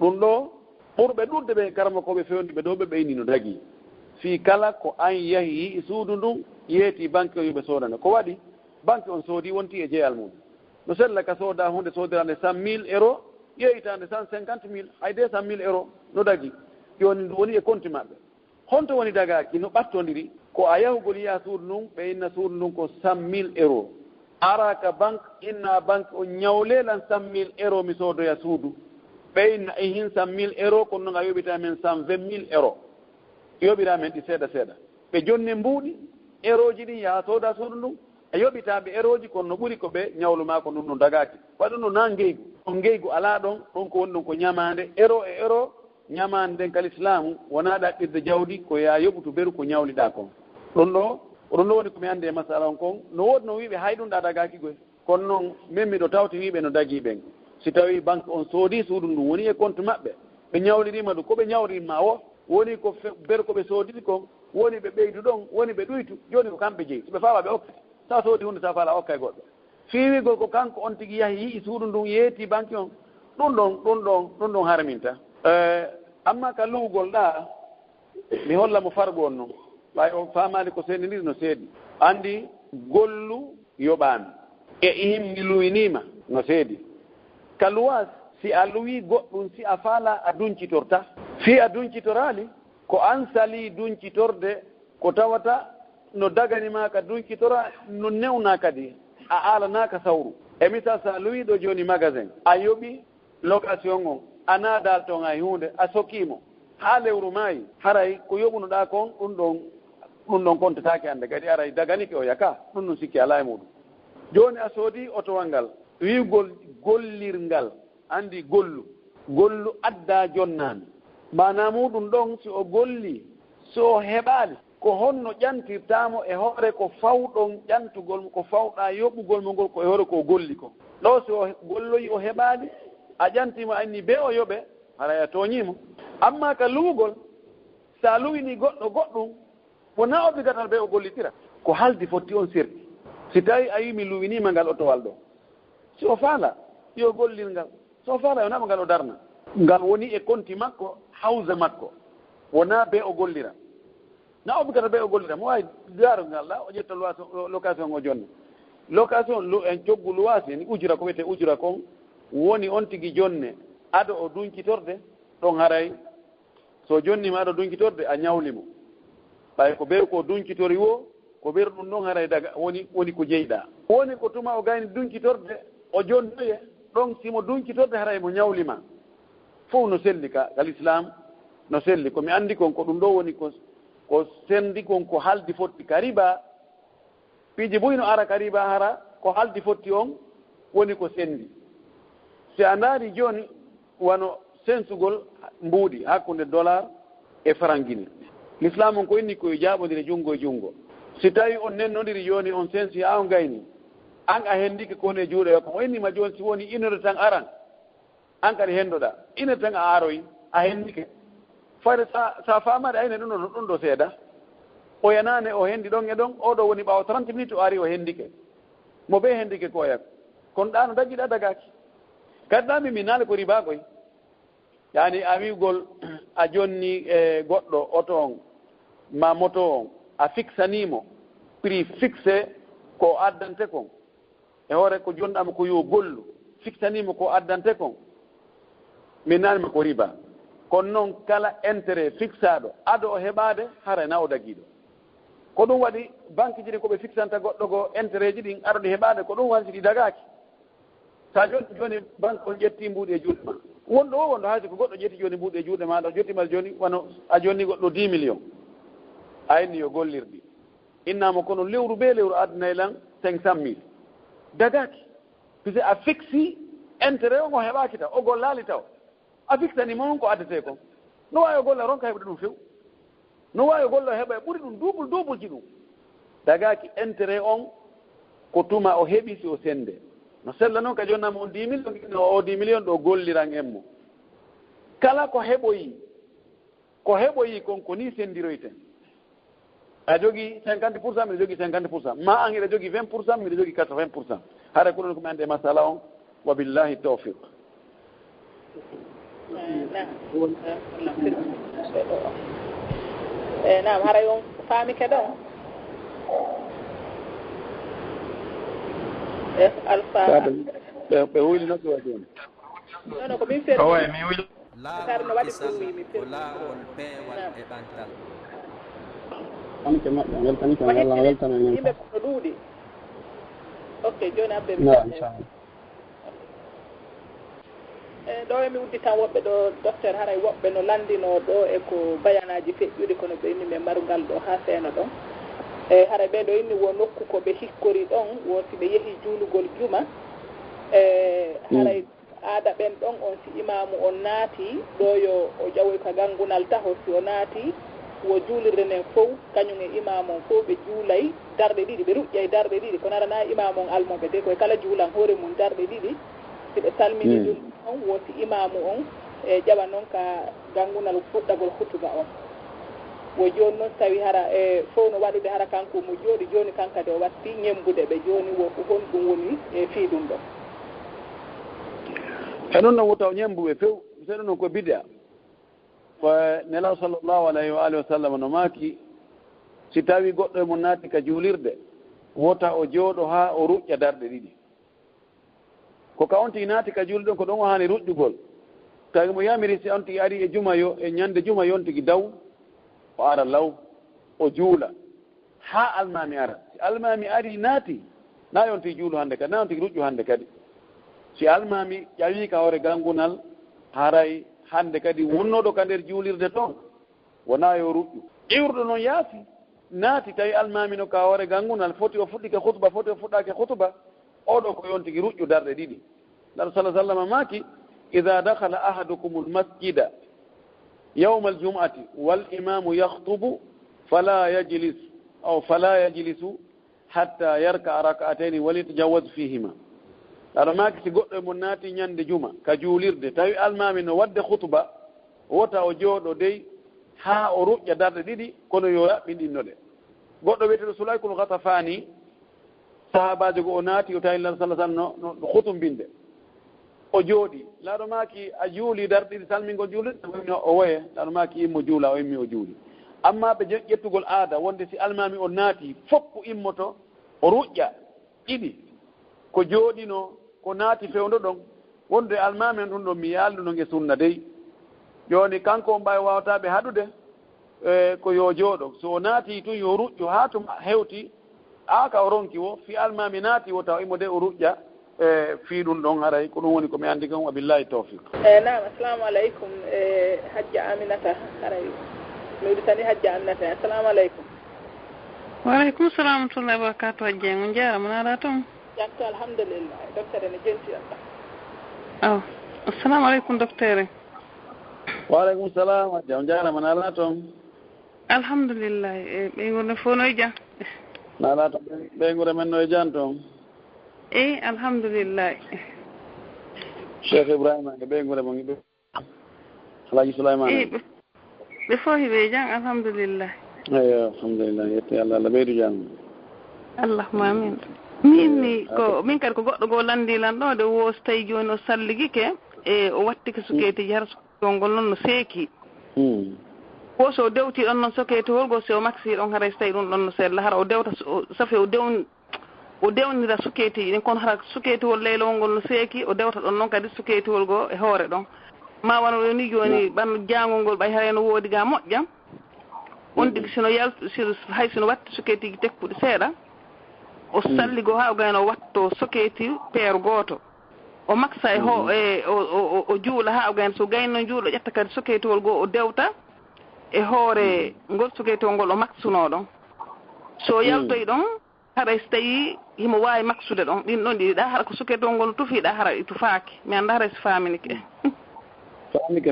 ɗum ɗo ɓurɓe ɗurde ɓe karama koɓe fewniɓe ɗo ɓe ɓeyni no dagui fi kala ko an yahi yii suudu ndun yeeti banque o yoɓe sodana ko waɗi banque on soodi wonti e jeeyal mum no sella ka soda hunde sodirande 100.000 euros yeeyitande 150.000 hay 200.000 euros no dagi joni ndu woni e compte maɓɓe honto woni dagaki no ɓattodiri ko a yahugol yiya suudu ndun ɓe inna suudu ndun ko 100.000 euros ara ka banque inna banque o ñawlelan 100.000 euros mi soodoya suudu ɓe inna e hin 100.000 euros kono noon a yoɓita men 120.000 euros yoɓira men ɗi seeɗa seeɗa ɓe jonne mbuuɗi euro ji ɗin yaha sooda suudu ndun a yoɓitaɓe euro ji kono no ɓuri ko ɓe ñawluma ko ɗum no dagaki waɗu no na ngeygu on ngeygu ala ɗon ɗon ko woni ɗon ko ñamande euro e euro ñamande nden kal islamu wona ɗaɓɓirde jawdi ko ya yoɓutu beru ko ñawliɗa kon ɗon ɗo oɗon ɗo woni komi ande masala on kon no woodi no wiɓe hay ɗum ɗa dagaki goy kono noon min miɗo tawti wiɓe no dagui ɓen si tawi banque on soodi suudu ndum woni e compte maɓɓe ɓe ñawlirima ɗum koɓe ñawrinma o woni ko beru koɓe soodiri kon woni ɓe ɓeydu ɗon woni ɓe ɗuytu joni ko kamɓe jeeyi soɓe fawa ɓe okka sa soodi hunde sa faala okka e goɗɗo fiwigol ko kanko on tigui yaahi yii suudu ndun yeeti banque on ɗum ɗon harminta amma ka luwgol ɗa mi holla mo fargo on noon ɓay o famali ko sendidiri no seedi andi gollu yoɓami e himmi luwinima no seedi ka luwas si a luwi goɗɗum si a faala a duncitorta fi a duncitorali ko an sali duncitorde ko tawata no daganima ka duncitora no newna kadi a alanaka sawru e misal sa luwiɗo joni magasin a yoɓi location on a naadal ton hay hunde a sokkimo ha lewru maayi haray ko yoɓunoɗa kon ɗum ɗon kontatake ande kadi aray daganike o yaka ɗum ɗum sikki ala e muɗum joni a soodi otowal ngal wiwgol gollirngal andi gollu adda jonnani mana muɗum ɗon si o golli so o heɓali ko honno ƴantirtamo e hoore ko fawɗon ƴantugol ko fawɗa yoɓugol mo ngol ko e hoore ko golli ko ɗo si o golloyi o heɓali a ƴantimo anni be o yoɓe haray a toñimo amma ka luwugol sa luwini goɗɗum wona obligatal be o gollitira ko haldi fotti on serti si tawi a yimi luwinima ngal otowal ɗo si o faala yo gollil ngal so o faala yo naɓa ngal o darna ngal woni e konti makko hawsa makko wona be o gollira na obligatal be o gollira mo wawi gaaro ngal ɗa o ƴetta location o jonna location en coggu luwasi en ujura ko wiyete ujura kon woni on tigui jonne aɗa o duncitorde ɗon haray so jonnima aɗa duncitorde a ñawlimo ɓay ko ɓeru ko duncitori wo ko ɓeru ɗum ɗon haray daga woni ko jeyɗa woni ko tuma o gayni duncitorde o jonnoye ɗon simo duncitorde haray mo ñawlima fof no selli kal islam no selli komi andi kon ko ɗum ɗo woni ko sendi kon ko haldi fotti ka riba piiji boyi no ara ka riba hara ko haldi fotti on woni ko sendi si a ndaari joni wano sensugol mbuuɗi hakkunde dollar e franguine l'islam on ko inni koye jaaɓodire junngo e junngo si tawi on nennodiri joni on sensi ha on gayni an a hendike ko woni e juuɗe yokko o innima joni si woni inore tan aran an kadi hendoɗa inore tan a aroyi a hendike fayde sa famade ayne ɗum ɗo seeɗa o yanane o hendi ɗon e ɗon oɗo woni ɓawa 30 minutes o ari o hendike mo ɓe hendike ko yak kono ɗa no daƴƴiɗa dagaki kadi ɗami mi naale ko riba koy yani a wiwgol a jonni e goɗɗo oto on ma moto on a fixanimo prix fixé ko addante kon e hoore ko jonɗama ko yo gollu fixanimo ko addante kon mi naanima ko riba kono noon kala intérêt fixaɗo ado o heɓade hara na o daguiɗo ko ɗum waɗi banque ji ɗi koɓe fixanta goɗɗo ko intérêt ji ɗin aɗo ɗi heɓade ko ɗum waɗi ɗi dagaki sa joni banque on ƴetti mbuuɗi e juuɗe ma wonɗo o wonɗo haysi ko goɗɗo ƴetti joni mbuuɗi e juuɗe maɗa jottima joni wano a jonni goɗɗo 10 millions a inni yo gollirɗi innama kono lewru be lewru addanayi lan 500.000 dagaki puisque a fixi intérêt on o heɓaki taw o gollali taw a fixanima on ko addete kon no wawi o golla ronka heɓde ɗum few no wawi o golla o heɓa e ɓuuri ɗum double ji ɗum dagaki intérêt on ko tuma o heɓi si o sende no sella noon ka jonnama on 10 millions o 10 millions ɗo golliran en mo kala ko heɓoyi kon ko ni sendiroyten a jogui 50% mbiɗa jogui 50% ma an iɗa jogui 20% mbiɗa jogui 80% hara ko ɗon komi ande masala on wa billahi tawfiq nam haray on faami kadi on alpha ɓe huyli nokki waɗi on non ko min fer mi wil laawolkisal ko laawol peewal e ɓantal tamke maɓɓe weltani ko Allah weltana men yimɓe ko ɗuuɗi ok joni abbe inchallah ɗo emi uddi tan woɓɓe ɗo docteur haray woɓɓe no landino ɗo e ko bayanaji feƴƴuɗi kono ɓe inni ɓe marugal ɗo ha seeno ɗon e haray ɓe ɗo inni wo nokku ko ɓe hikkori ɗon wo si ɓe yeehi juulugol juma haray aada ɓen ɗon on si imamu on naati ɗo yo o ƴawoy ka gangunal taho si o naati wo juulirde nden fof kañum e imamu on fof ɓe juulay darɗe ɗiɗi ɓe ruƴƴay darɗe ɗiɗi ko narana imamu on almoɓe de koye kala juulan hoore mum darɗe ɗiɗi si ɓe salmini ɗum on woti imamu on e ƴawa noon ka gangunal fuɗɗagol hutuba on wo joni noon tawi hara e fof no waɗude hara kanko mo jooɗi joni kankade o watti ñembude ɓe joni wo ko honɗum woni e fiiɗum ɗo e noon noon wotaw ñembuɓe few seeɗa noon ko bid'a ko nelaw sallllahu alayhi wa alihi wa sallam no maaki si tawi goɗɗo e mo naati ka juulirde wota o jooɗo ha o ruƴƴa darɗe ɗiɗi ko ka on tigi naati ka juulde ɗon ko ɗon o haani ruƴƴugol tawi mo yamiri si on tigi ari e juma yo e ñande juma yon tigi daw o ara law o juula ha almami ara si almami ari naati na yon tigi juulu hannde kadi na on tigi ruƴƴu hannde kadi si almami ƴawi ka hoore gangunal haray hannde kadi wonnoɗo ka nder juulirde toon wona yo ruƴƴu iwruɗo noon yaasi naati tawi almami no ka hoore gangunal foti o fuɗɗike hutuba foti o fuɗɗake hutuba oɗo ko yon tigi ruƴƴu darɗe ɗiɗi nabi sa sallam maaki ida dakhala ahadukum almasjida yawma aljum'ati wal imamu yaktubu fala yajlisu hatta yarka rak'ataini walitajawaz fihima aɗa maaki si goɗɗo e mo naati ñande juma ka juulirde tawi almami no wadde hutuba wota o jooɗo dey ha o ruƴƴa darɗe ɗiɗi kono yo yaɓɓinɗinnoɗe goɗɗo wiyeteɗo sulaykul gatafani sahabajo go o naati o tawi lah sallah sallam no hutumbinde o jooɗi laaɗo maaki a juuli darɗe ɗiɗi salmingol juulirde o woye laaɗo maaki immo juula o immi o juuli amma ɓe ƴettugol aada wonde si almami o naati foppu immoto o ruƴƴa ɗiɗi ko jooɗino ko naati fewndo ɗon wonde almami en ɗum ɗon mi yaalduno nge sunna dey joni kanko on mbawi wawataɓe haɗude ko yo jooɗo so o naati tun yo ruƴƴu ha tuma hewti ka o ronki wo fi almami naati wo taw immo de o ruƴƴa fii ɗum ɗon haray ko ɗum woni komi anndi kon wa billahi tawfiq nam assalamu aleykum hajja aminata haray mi wiɗitani hajja aminata assalamu aleykum waaleykum salam warahmatullahi wabarakatu hajja on jarama naɗa toon jamto alhamdulillah docteur ene jenti aw assalamu aleykum docteur waaleykum salam hajja on jarama naɗa toon alhamdulillah e ɓeygurde fof noye jam naɗa to ɓeygure men no e jan toon alhamdulillah cheikh ibrahima e ɓeygure mo ɓe alaji souleymane ɓe fof hiɓe jang alhamdulillah eyo alhamdulillah yetti allah allah ɓeydu jang allahuma amin min kadi ko goɗɗo goo landilan ɗo de wo so tawi joni o salligike e o wattike sukeetiji hara suketol noon no seeki wo so dewti ɗon noon soketowol go so o maxi ɗon haray so tawi ɗum ɗon no sella hara o dewta safi o dewnira sukeetiji ɗin kono hara suketowol leylowol ngol no seeki o dewta ɗon noon kadi suketowol go e hoore ɗon ma wano ɗo ni joni ɓanno jangol ngol ɓay hara no woodi ga moƴƴam on ɗigi sino hay sino watti suketiji tekkuɗe seeɗa o salli go ha o gayno o watto soketi peere gooto o maksa o juula ha o gayno so gayno juulo ƴetta kadi soketowol goo o dewta e hoore ngol soketowol ngol o maksuno ɗon so yaltoyi ɗon haray so tawi himo wawi maksude ɗon ɗin ɗon ɗiɗa hara ko soketowol ngol no tufiɗa hara ɗi tufaaki mi anda haray so faminike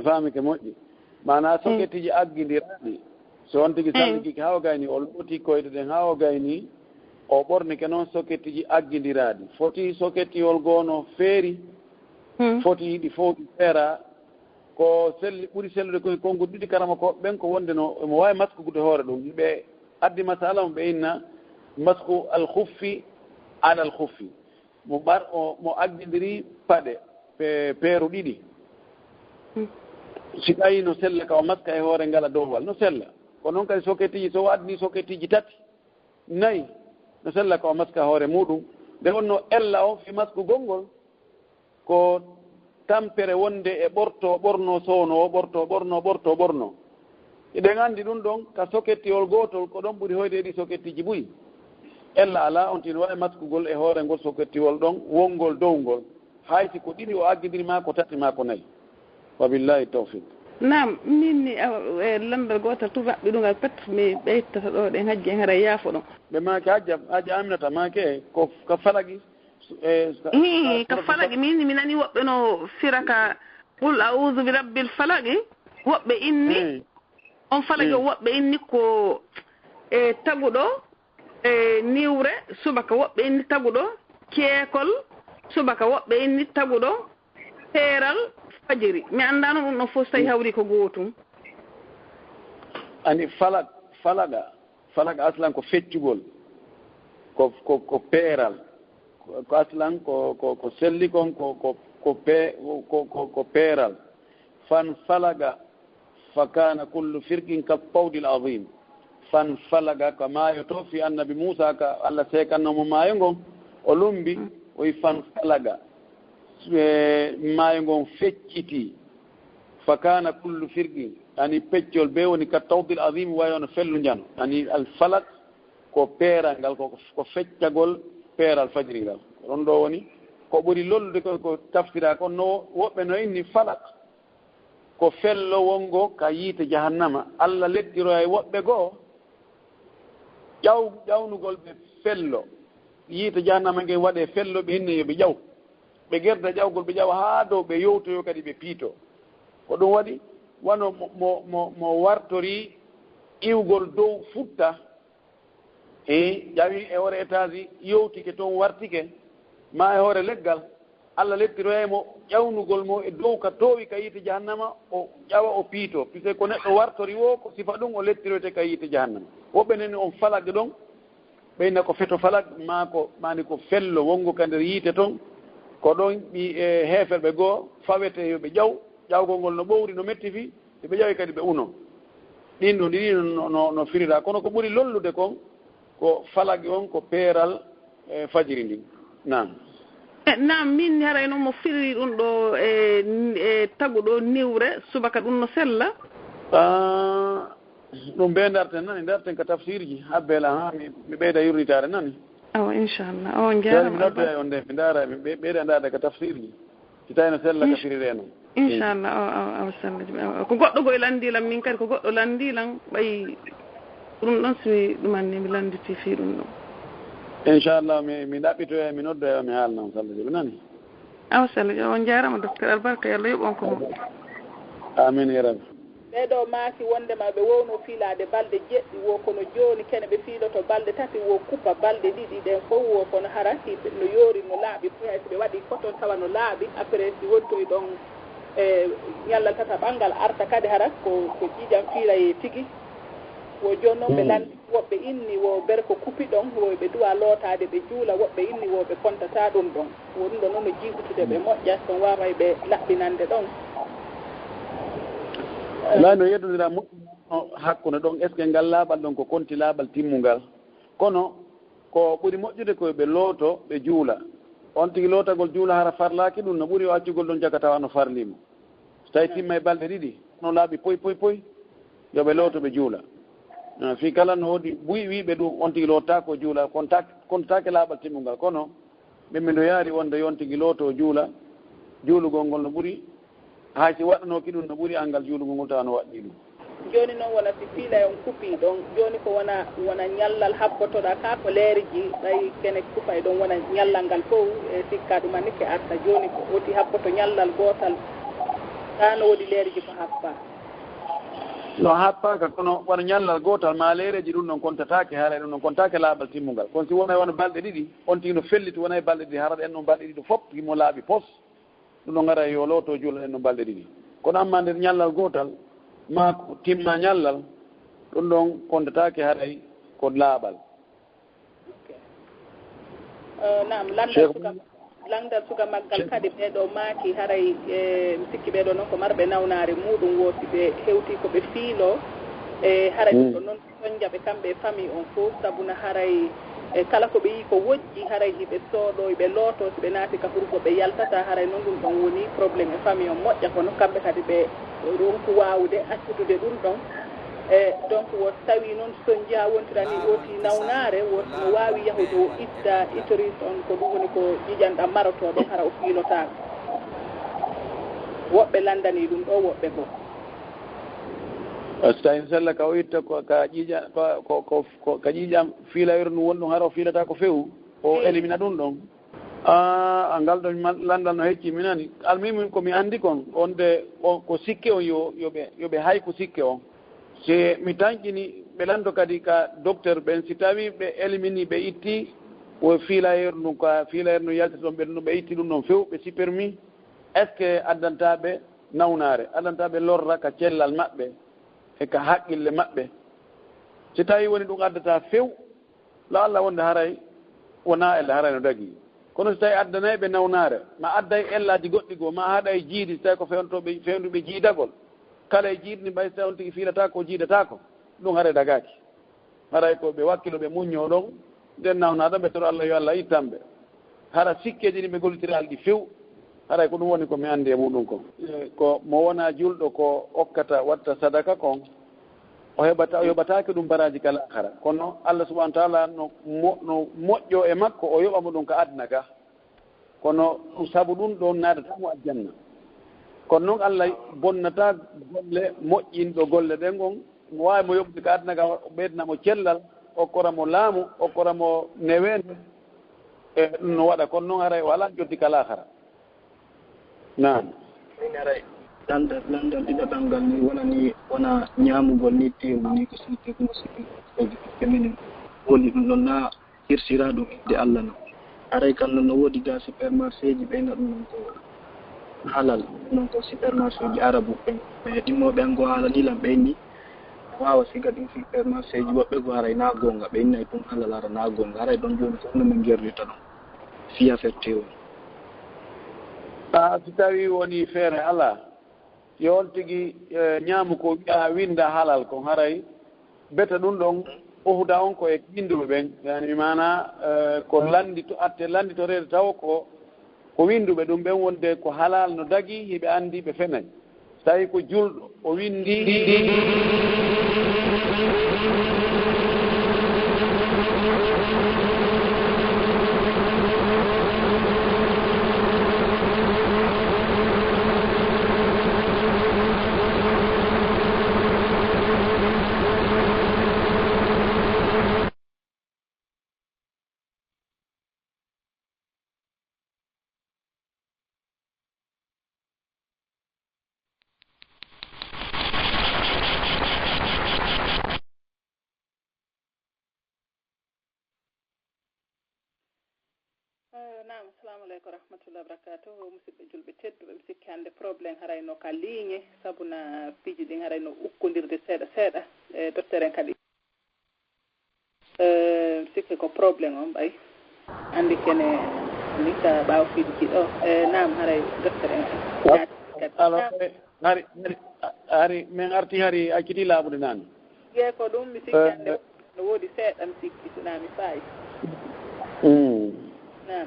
famike moƴƴi mana soketiji aggidiraɗi so on tigui salligiki ha o gayni o looti koyɗe ɗen ha o gayni o ɓornike noon soketiji aggidiraɗi foti soketiyol goono feeri foti yiɗi fof feera ko selli ɓuri sellude koye konnguɗi ɗiɗi karama ko ɓen ko wonde no mo wawi maskugude hoore ɗum ɓe addi masala mo ɓe inna masku alkhuffi ala alkhuffi mo aggidiri paɗe peeru ɗiɗi si ɓayi no sella ka o maska e hoore ngala dowwal no sella ko noon kadi soketiji so waɗni soketiji tati nayyi no sella ka o maska hoore muɗum nde wonno ella o fi maskugol ngol ko tampere wonde e ɓorno sowno o ɓorno eɗen anndi ɗum ɗon ka sokettiwol gootol ko ɗon ɓuri hoyde ɗi sokettiji ɓuyi ella ala on tin waɗa maskugol e hoore ngol sokettiwol ɗon wongol dow ngol haysi ko ɗiɗi o aggidiri ma ko tati ma ko nayi wa billahi tawfiq. Naam min ni landal gotal tubaɓɓe ɗugal pet mi ɓeytata ɗo ɗen hajji en haɗa yaafo ɗon ɓe make hajja Aminata make ko ka falagi ka falagi min mi nani woɓɓe no firaka qul a'udhu bi rabbil falagi woɓɓe inni on falagi o woɓɓe inni ko taguɗo niwre subaka woɓɓe inni taguɗo keekol subaka woɓɓe inni taguɗo peeral fajiri mi andano ɗum ɗon fof so tawi hawri ko gootum ani falaga aslan ko feccugol ko peeral ko aslan ko selli kon ko peeral fan falaga fa kana kullu firqin ka pawdil azim fan falaga ko maayoto fi annabi Musa ka Allah seekannomo maayo ngon o lumbi oyi fan falaga maayo ngon fecciti fa kana kullu firqin ani peccol be woni ka tawdil azim wayono fellu njano ani al falak ko peeral ngal ko feccagol peeral fajiri ngal ɗon ɗo woni ko ɓuri lollude ko tafsira ko no woɓɓe no inni falak ko fello wongo ka yiite jahannama Allah lettiro e woɓɓe goo ƴawnugol ɓe fello yiite jahannama ngen waɗe fello ɓe hinne yo ɓe ƴaw ɓe gerda ƴawgol ɓe ƴawa haa dow ɓe yowtoyo kadi ɓe piito ko ɗum waɗi wano mo wartori iwgol dow futta ƴawi e hoore étage yowtike toon wartike ma e hoore leggal Allah lettiroyemo ƴawnugol mo e dow ka toowi ka yiite jahannama o ƴawa o piito puisque ko neɗɗo wartori wo ko sifa ɗum o lettiroyte ka yiite jahannama woɓɓe nani on falage ɗon ɓeyna ko feto falag mani ko fello wongo ka nder yiite toon ko ɗon ɓi e heeferɓe goo fawete yoɓe ƴawgol ngol no ɓowri no metti fi ɓe ƴawi kadi ɓe uno ɗin ɗo ɗiɗi no firira kono ko ɓuri lollude kon ko falagi on ko peeral fajiri ndin nam min haray noon mo firiri ɗum ɗo e taguɗo niwre subaka ɗum no sella ɗum ɓe darten ka tafsir ji ha beela ha mi ɓeyda yurnitare nani awa inchallah o jarami nodda on nde mi daara mi ɓeyda darde ka tafsir ji si tawi no sella ka firire noon inchallah awa sella ko goɗɗo goye landilam min kadi ko goɗɗo landilam ɓayi ɗum ɗon si ɗumanni mi landiti fi ɗum ɗon inchallah mi ɗaɓɓitoya mi noddoya mi haalnam sallah joɓe nani awa sallah on jarama docteur albarka yo Allah yoɓon ko mo amin ya rabbi ɓeɗo maaki wondema ɓe wowno fiilade balɗe jeɗɗi wo kono joni kene ɓe fiiloto balɗe tati wo kuppa balɗe ɗiɗi ɗen fof wo kono hara no yoori no laaɓi hay so ɓe waɗi coton tawa no laaɓi après si wontoy ɗon ñallal tata ɓangal arta kadi hara ko ƴiƴam fiiraye tigui wo joni noon ɓe landi woɓɓe inni wo bere ko kupi ɗon woɓe duwa lootade ɓe juula woɓɓe inni woɓe kontata ɗum ɗon woni ɗo noon no jiigutude ɓe moƴƴa son wawa ɓe laɓɓinande ɗon lay no yeddodira moƴƴo hakkude ɗon est ce que ngal laaɓal ɗon ko konti laaɓal timmugal kono ko ɓuri moƴƴude koye ɓe looto ɓe juula on tigi lootagol juula hara farlaaki ɗum no ɓuri o accugol ɗon jaga tawa no farlimo so tawi timma e balɗe ɗiɗi no laaɓi poy yo ɓe looto ɓe juula fi kala no hoodi buyi wiiɓe ɗum on tigi lootta ko juula kontake laaɓal timmugal kono ɓe no yaari wonde yon tigi looto juula juulugol ngol no ɓuri hay si waɗanoki ɗum no ɓuri angal juulugol ngol tawa no waɗɗi ɗum joni noon wona si fiila on kupi ɗon joni ko wona ñallal habbotoɗa ka ko leeriji ɓay kene kupa e ɗon wona ñallal ngal fof e sikka ɗumanni ke arta joni ko woti habboto ñallal gotal ta no woodi leeriji ko habba no happaka kono wona ñallal gotal ma leereji ɗum ɗon kontatake haara ɗum ɗon kontake laaɓal timmugal kono si wona balɗe ɗiɗi on tigi no felliti wona e balɗe ɗiɗi hara ɗen ɗon balɗe ɗiɗi fof timo laaɓi pos ɗum ɗon gara yo looto juula ɗen ɗon balɗe ɗiɗi kono amma nder ñallal gotal ma timma ñallal ɗum ɗon kontatake haray ko laaɓal nam landal suka maggal kadi ɓeɗo maaki haray mi sikki ɓeɗo noon ko marɓe nawnare muɗum wooti ɓe hewti koɓe fiilo e haray ɗum ɗo noon soñjaɓe kamɓe famille on fof sabuna haray e kala ko ɓe yi ko woƴƴi haray hiɓe sooɗo ɓe looto so ɓe naati ka pour ko ɓe yaltata haray noon ɗum ɗon woni probléme e famille o moƴƴa kono kamɓe kadi ɓe ronku waawde accutude ɗum ɗon e donc wo tawi noon son jeya wontirani ooti nawnaare no waawi yahude o itta itoris on ko ɗum woni ko ƴiƴanɗam marotoɗo hara o fiinotaako woɓɓe landani ɗum ɗo woɓɓe goo so tawi sella ka o itta ka ƴiƴa ka ƴiƴam fiilayre no woni ɗum hara o fiilata ko fewu o élimina ɗum ɗon a ngal ɗo landal no hecci minani almimin komi anndi kon onde ko sikke on yoɓe hay ko sikke on si mi tañƴini ɓe lando kadi ka docteur ɓen si tawi ɓe élimini ɓe itti o fiilayre ɗum ka fiilayre no yaltita ɗon ɓe ɓe itti ɗum ɗon few ɓe supermis est ce que addantaɓe nawnaare addantaɓe lorra ka cellal maɓɓe e ka haqqille maɓɓe si tawi woni ɗum addata few la Allah wonde haray wona elle haray no dagui kono so tawi addanayi ɓe nawnaare ma adday ellaji goɗɗi goo ma haɗa e jiidi so tawi ko fewnduɓe jiidagol kala e jiidni ɓay so tawi on tigi fiilata ko jiidatako ɗum haray dagaki haray ko ɓe wakkilo ɓe muñño ɗon nden nawnaɗo ɓe toro Allah yo Allah ittanɓe hara sikkeji ɗi ɓe gollitira alɗi few haray ko ɗum woni ko mi anndi e muɗum ko mo wona julɗo ko okkata watta sadaka kon o yoɓatake ɗum baraji kala hara kono Allah subahana taala no moƴƴo e makko o yoɓamo ɗum ko adna ga kono ɗum saabu ɗum ɗon nadatamo aljanna kono noon Allah bonnata golle moƴƴinɗo golle ɗen gon mo wawi mo yoɓde ko adna ga ɓeydnamo cellal okkoramo laamu okkoramo newende e ɗum no waɗa kono noon haray wala jotti kala hara nan min aray landal ɗiɗaɓal ngal ni wona ñaamugol ni tewu ni ko sikke ko sikki minen woni ɗum ɗon na hirsira ɗum de Allah no aray kan noon no woodi ga supermarché ji ɓeyna ɗum noon ko halal noon ko supermarché ji arabu ɓen ɓe ɗimmoɓe an go haala nilan ɓeyni wawa siga ɗum supermarché ji woɓɓe go haray na gonga ɓeynayi ɗum halal ara na gonga aray ɗon joni fof no min gerrita ɗon fi affaire tewu si tawi woni feere ala yo on tigi ñaamu ko wiya winda halal kon haray beta ɗum ɗon ohuda on ko e winduɓe ɓen yani mana ko landito atte landitorede taw ko winduɓe ɗum ɓen wonde ko halal no dagi hiɓe andi ɓe fenayi so tawi ko julɗo o windi nam assalamu aleykum rahmatullah wabarakatuh musidɓe julɓe tedduɓe mi sikki hannde probléme harayno ka ligne sabuna piiji ɗin harayno ukkodirde seeɗa seeɗa e docteur en kadi mi sikki ko probléme on ɓay anndi kene ni ka ɓaawa fiidi jiɗo nam haray docteur en alors hari min arti hari acciti laaɓude nane ƴee ko ɗum mi sikki hannde no woodi seeɗa mi sikki sona mi faayi nam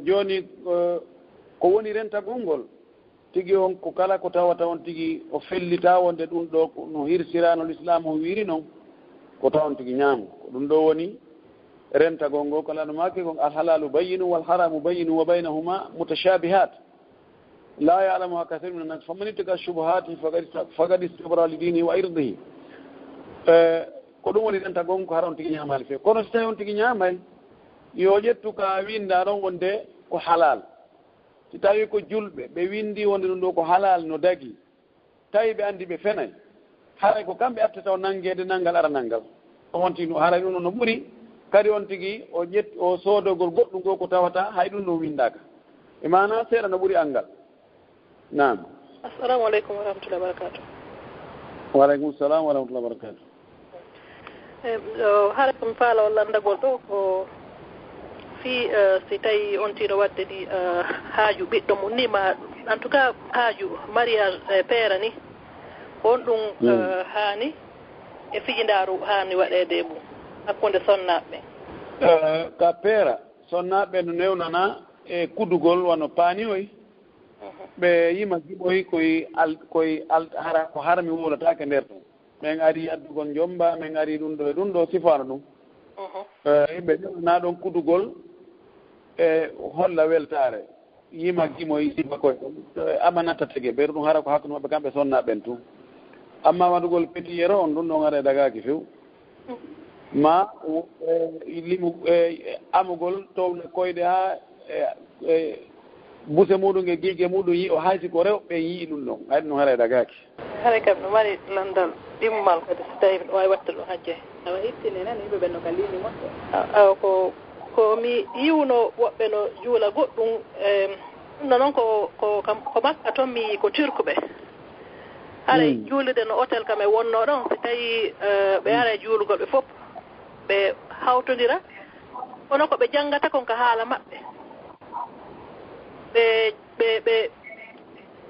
joni ko woni rentagol ngol tigi on ko kala ko tawata on tigi o fellita wonde ɗum ɗo no hirsira no l'islam o wiiri noon ko tawon tigi ñaamo ko ɗum ɗo woni rentagol ngol kala no maki kon alhalalu bayinu walharamu bayinu wa baynahuma mutashabihat la ya'lamuha kathirun min annas faman ittaqa shubuhati faqad istabra li dinihi wa irdihi ko ɗum woni rentagol ko hara on tigi ñaamali fe kono so tawi on tigi ñaamay yo ƴettu ka winda ɗon wonde ko halal si tawi ko julɓe ɓe windi wonde ɗum ɗo ko halal no dagi tawi ɓe andi ɓe fenay haray ko kamɓe artata o nanguede nanngal ara nanngal on tigi haray ɗum no ɓuuri kadi on tigi o soodogol goɗɗum go ko tawata hay ɗum ɗo windaka e mana seeɗa no ɓuuri angal nam assalamu aleykum wa rahmatullahi wa barakatuh waaleykum salam wa rahmatullahi wa barakatuh haara komi faala o landagol ɗo ko fi si tawi on tino wadde ɗi haaju ɓiɗɗo mum ni ma en tout cas haaju mariage peera ni on ɗum haani e fijindaaru haani waɗeede mum hakkunde sonnaaɓe ka peera sonnaaɓe no newnana e kuddugol wano paani oy ɓe yima giɓoy koye hara ko harmi wolataake nder ɗum min ari addugol jomba min ari ɗum ɗo e ɗum ɗo sifano ɗum yimɓe newnana ɗon kuddugol e holla weltare yima gimoy sifa koye ɗum amanata tege ɓeeɗo ɗum hara ko hakkude maɓɓe kamɓe sonnaaɓen tun amma waɗugol pétillére on ɗum ɗon ara e dagaki few ma limu amugol towne koyɗe ha buse muɗum e gigue muɗum yi o haysi ko rewɓe yii ɗum ɗon hayɗum ɗum hara e dagaki hara kam no mari landal ɗimmal kadi so tawi ɗo wawi watta ɗum hajje awa hettine nan yimɓe ɓe no ka lini moƴƴo awa ko mi yiwno woɓɓe no juula goɗɗum ɗum noon ko makka toon mi yi ko turkuɓe haray juulide no hôtel kam e wonno ɗon so tawi ɓe ara e juulugol ɓe fof ɓe hawtodira kono ko ɓe janngata kon ko haala maɓɓe ɓe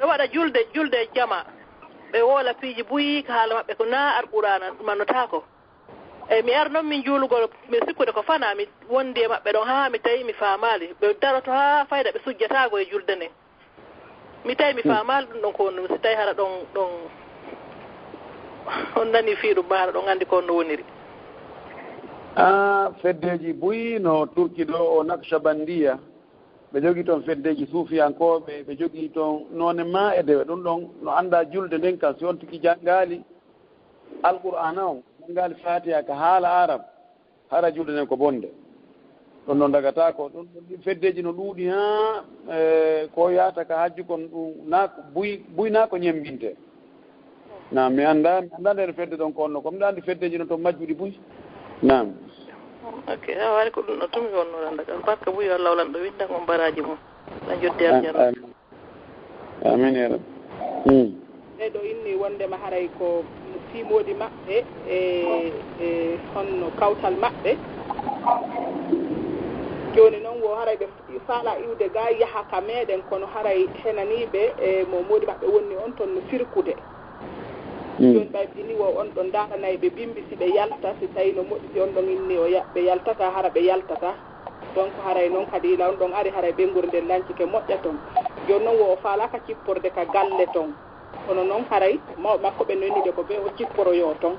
waɗa julde jama ɓe woola piiji buyi ko haala maɓɓe ko na alqurana mannotako eyyi mi ar noon min juulugol min sikkude ko fana mi wondi e maɓɓe ɗon ha mi tawi mi faamali ɓe daroto ha fayda ɓe sujjatago e julde nden mi tawi mi faamali ɗum ɗon ko woni so tawi hara ɗon on nani fiiɗum maara ɗon anndi ko no woniri feddeji buyi no turki ɗo o naqshabandiya ɓe jogii toon feddeji suufiyankoɓe ɓe jogii toon noone ma e dewe ɗum ɗon no annda julde nden kam si on tigi janngaali alqur'ana on janngaali fatiha ka haala arab hara julde nden ko bonde ɗon noon dagata ko ɗum ɗum feddeji no ɗuuɗi ha ko yahata ka hajju kon ɗum na buy na ko ñembinte nam mi annda nder fedde ɗon ko onno ko mbiɗa anndi feddeji no toon majjuɗi buy nam ok a wari ko ɗum ɗo tumi wonno annda kam barka buy Allah wlan ɗo winda on baraji mum na jotti aljanna amin ya rabbi ɓeɗo inni wondema haray ko fiimodi maɓɓe e honno kawtal maɓɓe joni noon wo haray ɓe faala iwde ga yaha ka meɗen kono haray henaniɓe e mo modi maɓɓe wonni on toon no firkude joni ɓayɓini wo on ɗon daranayi ɓe bimbi si ɓe yalta si tawi no moƴƴi si on ɗon inni o ɓe yaltata hara ɓe yaltata donc haray noon kadi ila on ɗon ari haray ɓe ngurde lancike moƴƴa toon joni noon wo o faalaka cipporde ka galle toon kono noon haray mawɓe makko ɓe noniɓe ko ɓe o cipporoyo toon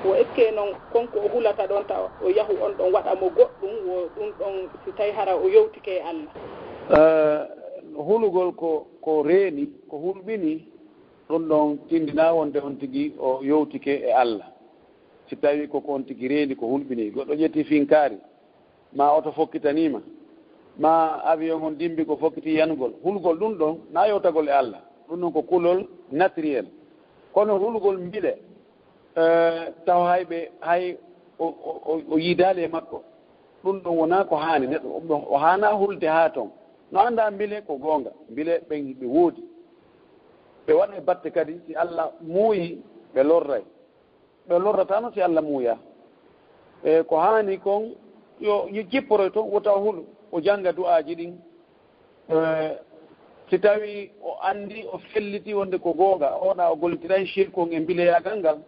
o eske noon konko o hulata ɗon ta o yahu on ɗon waɗamo goɗɗum wo ɗum ɗon si tawi hara o yewtike e Allah hulugol ko reeni ko hulɓini ɗum ɗon tindina wonde on tigi o yewtike e Allah si tawi koko on tigi reeni ko hulɓini goɗɗo ƴetti finkaari ma oto fokkitanima ma avion on dimbi ko fokkiti yanugol hulgol ɗum ɗon na yewtagol e Allah ɗum ɗon ko kulol naturel kono hulgol mbiɗe taw hay o yiidali e makko ɗum ɗon wona ko haani neɗɗo o hana hulde ha toon no annda mbile ko goonga mbile ɓe woodi ɓe waɗa batte kadi si Allah muuyi ɓe lorray ɓe lorratano si Allah muuya e ko haani kon yo jipporoy toon wota hulu o jannga du'aaji ɗin si tawi o anndi o felliti wonde ko goonga oɗa o gollitiray shirkon e mbileyagal ngal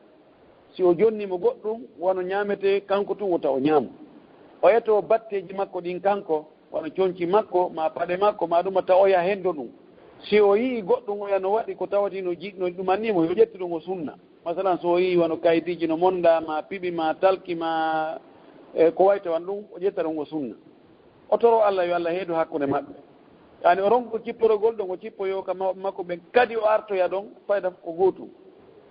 si o jonnimo goɗɗum wono ñaamete kanko tun wota o ñaama o yettoo batteji makko ɗin kanko wono coñci makko ma paɗe makko ma ɗum taw o yaha henndo ɗum si o yii goɗɗum o yano waɗi ko tawati no ɗumannimo yo ƴetti ɗum o sunna masalan so o yii wono kaydiji no monda ma piɓi ma talki ma ko way tawan ɗum o ƴetta ɗum o sunna o toro Allah yo Allah heedu hakkude maɓɓe yani o ronko cipporogol ɗon o cippoyo ka mawɓe makko ɓe kadi o artoya ɗon fayda ko gootum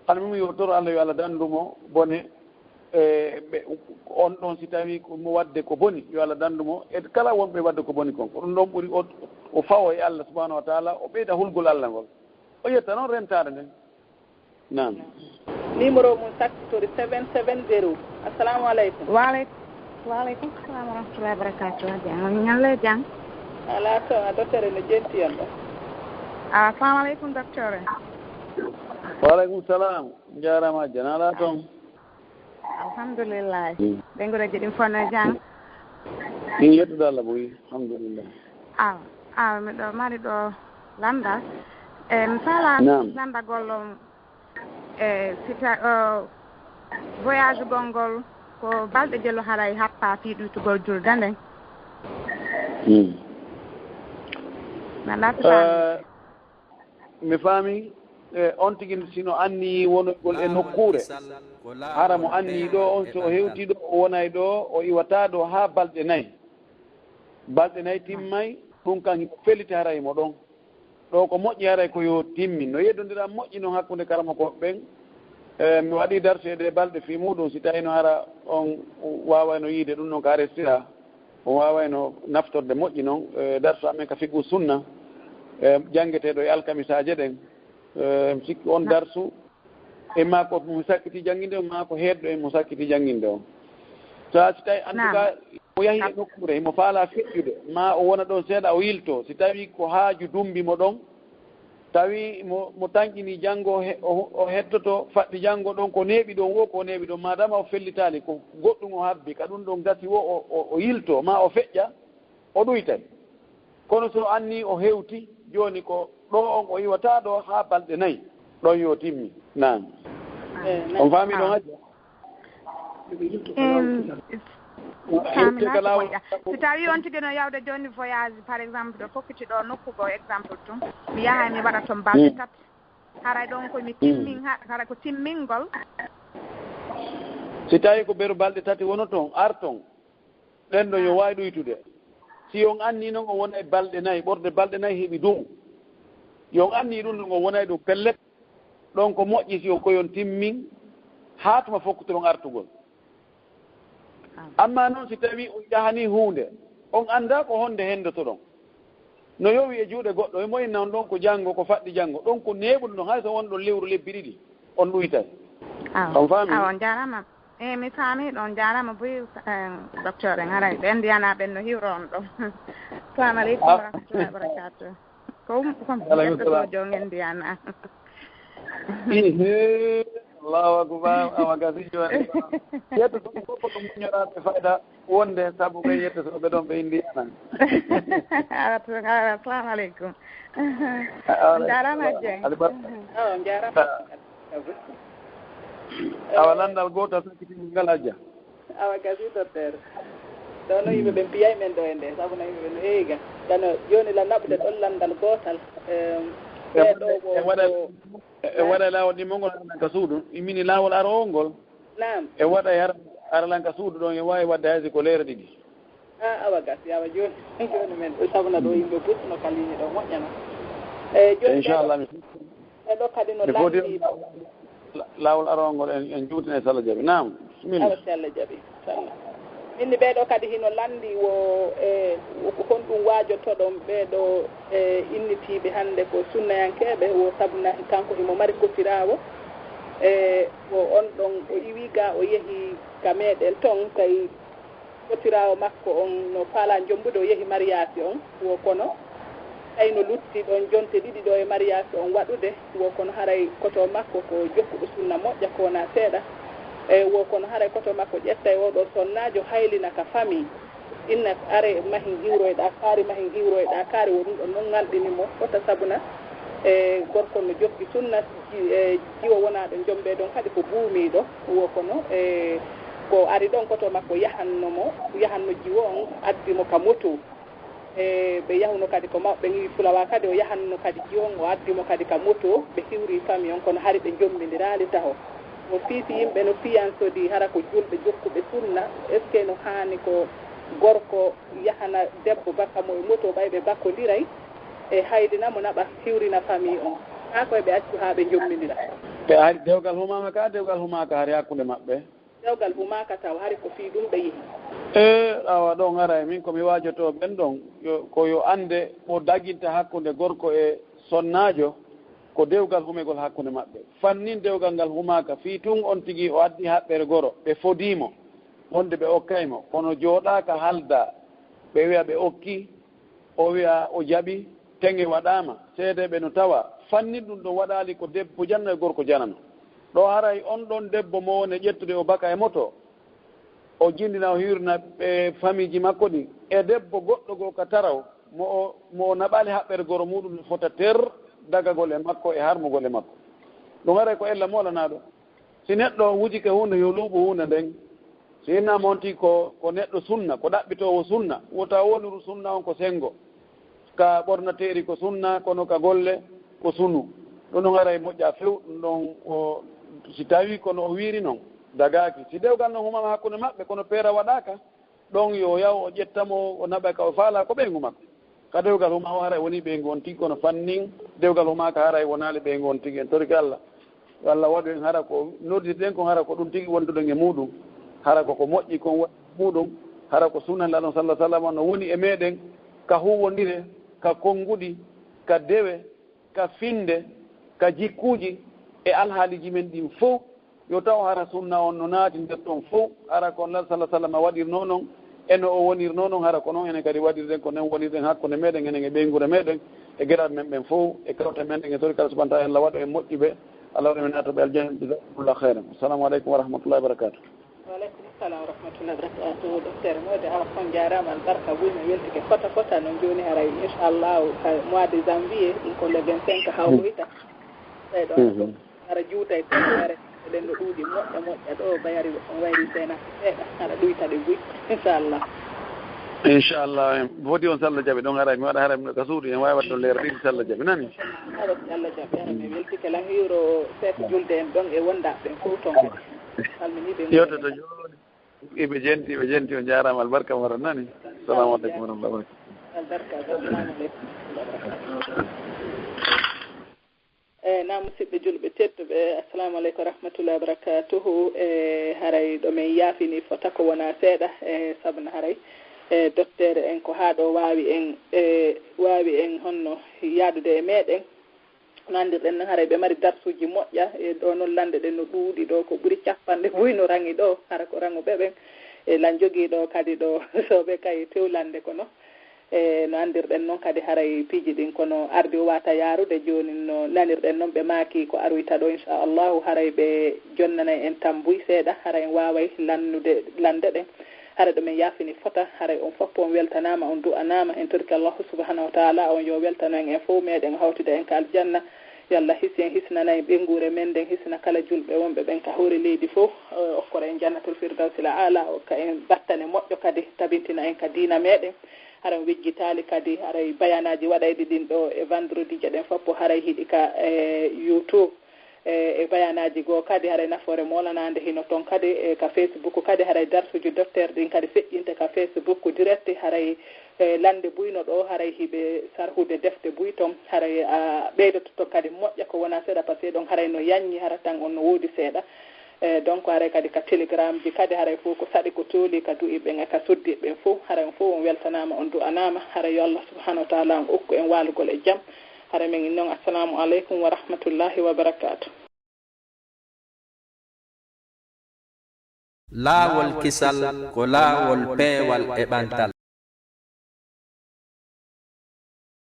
hano mimi yo toro Allah yo Allah dandumo bone on ɗon si tawi mo wadde ko boni yo Allah dandumo e kala wonɓe wadde ko boni kon ko ɗum ɗon ɓuri o fawo e Allah subahanahu wa taala o ɓeyda hulgol Allah ngol o yetta noon rentade nden nan numéro mum sakkitori 770 assalamu aleykum waaleykum salam wa rahmatullahi wa barakatuh jang ñalle jang ala to a docteur no jenti on ɗo assalamu aleykum docteur waaleykum salam jarama jana ala toon alhamdulillah ɓenguɗo jeɗin fonno jang min yettude Allah boyi alhamdulillah miɗo mari ɗo landal mi faala landagol sita voyage gongol ko balɗe jello haray happa fiiɗuytugol julde nden mi faami on tigi sino anni wonogol e nokkure hara mo anni ɗo on so o hewti ɗo o wonay ɗo o iwata ɗo ha balɗe nayyi timmay ɗum kan himo felite haray mo ɗon ɗo ko moƴƴi haray ko yo timmin no yeddodira moƴƴi noon hakkude karamakoɓe ɓen mi waɗi darsuede balɗe fi muɗum si tawino hara on wawayno yiide ɗum noon ko arestira on wawayno naftorde moƴƴi noon darsu amen ka fiqu sunna janggueteɗo e alkamisaje ɗen sikki on darsu e mako mo sakkiti jangguinde o mako heedɗo e mo sakkiti jangguinde o so si tawi en tout cas o yahi e nokkure mo faala feƴƴude ma o wona ɗon seeɗa o yilto si tawi ko haaju dumbimo ɗon tawi mo tanƴini janngo o hettoto faɗɗi janngo ɗon ko neeɓi ɗon wo ko neeɓi ɗon madama o fellitali ko goɗɗum o habbi ka ɗum ɗon gasi wo o yilto ma o feƴƴa o ɗuytay kono so anni o hewti joni ko ɗo on o yiwata ɗo ha balɗe nayyi ɗon yo timmi nan on faami ɗon haji si tawi on tigi no yawde joni voyage par exemple ɗo fokkiti ɗo nokkugo exemple tum mi yahay mi waɗa toon balɗe tati haray ɗon komi timmin hara ko timmingol si tawi ko ɓeru balɗe tati wono toon arton ɗen ɗo yo wawi ɗuytude si on anni noon o wona e balɗe nayyi ɓorde balɗe nayyi heeɓi ɗum yon anni ɗum ɗon o wonay ɗum pellet ɗon ko moƴƴi si o koyon timmin ha tuma fokkutoɗon artugol amma noon si tawi on jahani hunde on anda ko honde hendotoɗon no yowi e juuɗe goɗɗo e moyen nan ɗon ko janngo ko faɗɗi janngo ɗon ko neɓuɗo ɗon hay so won ɗon lewru lebbi ɗiɗi on ɗuytay on faami on jarama mi faami ɗon jarama boyi docteur en haray ɓen ndiyanaɓen no hiwro on ɗon salamu aleykum wa rahmatullahi wa barakatuh ko jongen ndiyana allahu akbar awa gasi joni yetto ɗum fof ko ɗum muñoraɓe fayda wonde saabu ɓen yettotoɓe ɗon ɓe indiyana assalamu aleykum jarama Dieng jarama awa landal gotal sakkitimi ngal hajja awa gasi docteur ɗo no yimɓe ɓe mbiyay men ɗo e nde saabu no yimɓe no heewi ga dano joni la naɓde ɗon landal gotal e waɗa laawol ɗimmongol aralanka suudu immini laawol arowol ngol nam e waɗa aralanka suudu ɗon e wawi wadde haysi ko leere ɗiɗi awa gasi awa joni men ɗo sabuna ɗo yimɓe busno ka ligne ɗo moƴƴana eyyi joni inchallah ɗo kadi no landi laawol arowol ngol en juutine sallah jaaɓi nam bisimilla awa si Allah jaaɓi inchallah minni ɓeeɗo kadi hino landi wo honɗum waajotoɗon ɓeeɗo innitiiɓe hannde ko sunnayankeeɓe wo sabuna kanko himo mari kotirawo wo on ɗon o iwi ga o yehi ka meeɗel toon tawi kotirawo makko on no faala jombude o yehi mariage on wo kono tawi no lutti ɗon jonte ɗiɗi ɗo e mariage on waɗude wo kono haray koto makko ko jokkuɗo sunna moƴƴa ko wona seeɗa wo kono haray koto makko ƴetta e oɗo sonnajo haylina ka famille inna are mahin hiwroyɗa kaari wo ɗum ɗon noon ngalɗinimo fota sabuna gorko no jokki sunna jiwo wonaɗo jomɓe ɗon kadi ko buumiɗo wo kono ko ari ɗon koto makko yahanno jiwo on addimo ka moto ɓe yahuno kadi ko mawɓe ɓe fulawa kadi o yahanno kadi jiwo on o addimo kadi ka moto ɓe hiwri famille on kono hari ɓe jombidirali taho mo fiiti yimɓe no fiyansodi hara ko julɓe jokkuɓe sunna est ce que no haani ko gorko yahana debbo bakka mo e moto ɓayɓe bakkodiray e haydina mo naɓa hiwrina famille on haa koye ɓe accu haa ɓe jommidira ɓe ari dewgal humama ka dewgal humaka hari hakkude maɓɓe dewgal humaka taw hari ko fii ɗum ɓe yehi awa ɗon ara min komi waajoto ɓen ɗon ko yo annde mo daginta hakkude gorko e sonnajo ko dewgal humegol hakkude maɓɓe fannin dewgal ngal humaka fii tun on tigi o addi haɓɓere goro ɓe fodimo wonde ɓe okkaymo kono jooɗaka halda ɓe wiya ɓe okki o wiya o jaɓi teŋe waɗama seedeɓe no tawa fannin ɗum ɗon waɗali ko debbo janno e gorko janano ɗo haray on ɗon debbo mo wone ƴettude o baka e moto o jindina o hirna ɓe famille ji makko ɗi e debbo goɗɗo goo ka taraw mo naɓali haɓɓere goro muɗum fota ter dagagol e makko e harmugol e makko ɗum haray ko ella molanaɗo si neɗɗo wujike hunde yo luuɓu hunde nden sina monti ko neɗɗo sunna ko ɗaɓɓitowo sunna wota wonuru sunna on ko sengo ka ɓornateri ko sunna kono ka golle ko sunu ɗum ɗon ara e moƴƴa few ɗum ɗon o si tawi kono o wiiri noon dagaki si dewgal noon humama hakkude maɓɓe kono peera waɗaka ɗon yo yaw o ƴettamo o naɓa ka o faala ko ɓeygu makko ka dewgal huma o hara e woni ɓeygu on tigi kono fannin dewgal humaka hara e wonali ɓeygu on tigi en toriki Allah yo Allah waɗu en hara ko noddirten ko hara ko ɗum tigi wonduɗon e muɗum hara koko moƴƴi kon waɗi muɗum hara ko sunnallahi ɗon sallah sallam no woni e meɗen ka huwodire ka konnguɗi ka dewe ka finde ka jikkuji e alhaaliji men ɗin fof yo taw hara sunna on no naati nder ɗon fof hara ko Allah sallah sallam waɗirno noon eno o wonirno noon hara ko noon enen kadi waɗirɗen ko nen wonirɗen hakkunde meɗen enen e ɓeygure meɗen e geɗaɓe men ɓen fof e kawte men ɗen e tori kala subahana taala Allah waɗo en moƴƴuɓe Allah waɗa men natoɓe aljanna jazakumullahu khairan assalamu aleykum wa rahmatullahi wa barakatuh waleykum salam wa rahmatullahi wa barakatuh docteur mode ala kon jarama albarka ɓuymi weltike fota fota noon joni haray inchallah ka mois de janvier ɗum ko le 25 hawloyta ɓeɗo ara juuta e temere eɗen no ɗuuɗi moƴƴa moƴƴa ɗo bayari on wayri sena seeɗa aɗa ɗuyta ɗe buy inchallah foti on sallah jaɓi ɗon haray mi waɗa haray ka suudu en wawi wadde ɗon leera ɗiɗi sallah jaɓi nani aɗa allah jaɓi ara mi weltike lan hiro seeto julde en ɗon e wondaɓe ɓen fof ton salminiɓe yewtoto joni ɓe jenti on jarama albarka wara nani assalamu aleykum wa rahmatullah albarka assalamu aleykum na musidɓe julɓe tedduɓe assalamu aleykum wa rahmatullahi wa barakatuhu haray ɗo min yaafini fota ko wona seeɗa sabuna haray docteur en ko haa ɗo waawi en honno yaadude e meɗen no anndirɗen noon haray ɓe mari darsuji moƴƴa e ɗo noon lande ɗen no ɗuuɗi ɗo ko ɓuri capanɗe boyi no rangi ɗo hara ko ranguɓe ɓen e lan jogii ɗo kadi ɗo soɓe kay tewlande kono no anndirɗen noon kadi haray piiji ɗin kono ardi o wata yaarude jooni no nanirɗen noon ɓe maaki ko aroyta ɗo inchallahu haray ɓe jonnanay en tambuy seeɗa haray en waaway lande ɗen hara ɗo min yaafini fota haray on fof on weltanama on du'anama en torki allahu subahanahu wa taala on yo weltano en fof meɗen hawtude en ka aljanna yo allah hisi en hisnana en ɓengure men nden hisna kala julɓe wonɓe ɓen ka hawri leydi fof okkora en jannatul firdawsil ala okka en battane moƴƴo kadi tabintina en ka diina meɗen haray wejjitali kadi haray bayanaji waɗayɗi ɗin ɗo e vendredi jeɗen foppo haray hiɗi ka youtube e bayanaji goo kadi haray nafoore molanade hino toon kadi e ka facebook kadi haray darsuji docteur ɗin kadi feƴƴinte ka facebook direct haray lande buyno ɗo haray hiɓe sarhude defte buy toon haray a ɓeydototo kadi moƴƴa ko wona seeɗa par ce que ɗon haray no yanñi hara tan on no woodi seeɗa donc haray kadi ka télégramme ji kadi haray fof ko saɗi ko tooli ka du'iɓen e ka soddiɓen fof haray on fof on weltanama on du'anama haray yo allah subahanahu wa taala on ukku en waalugol e jaam haray min noon assalamu aleykum wa rahmatullahi wa barakatuh laawol kisal ko laawol peewal e ɓantal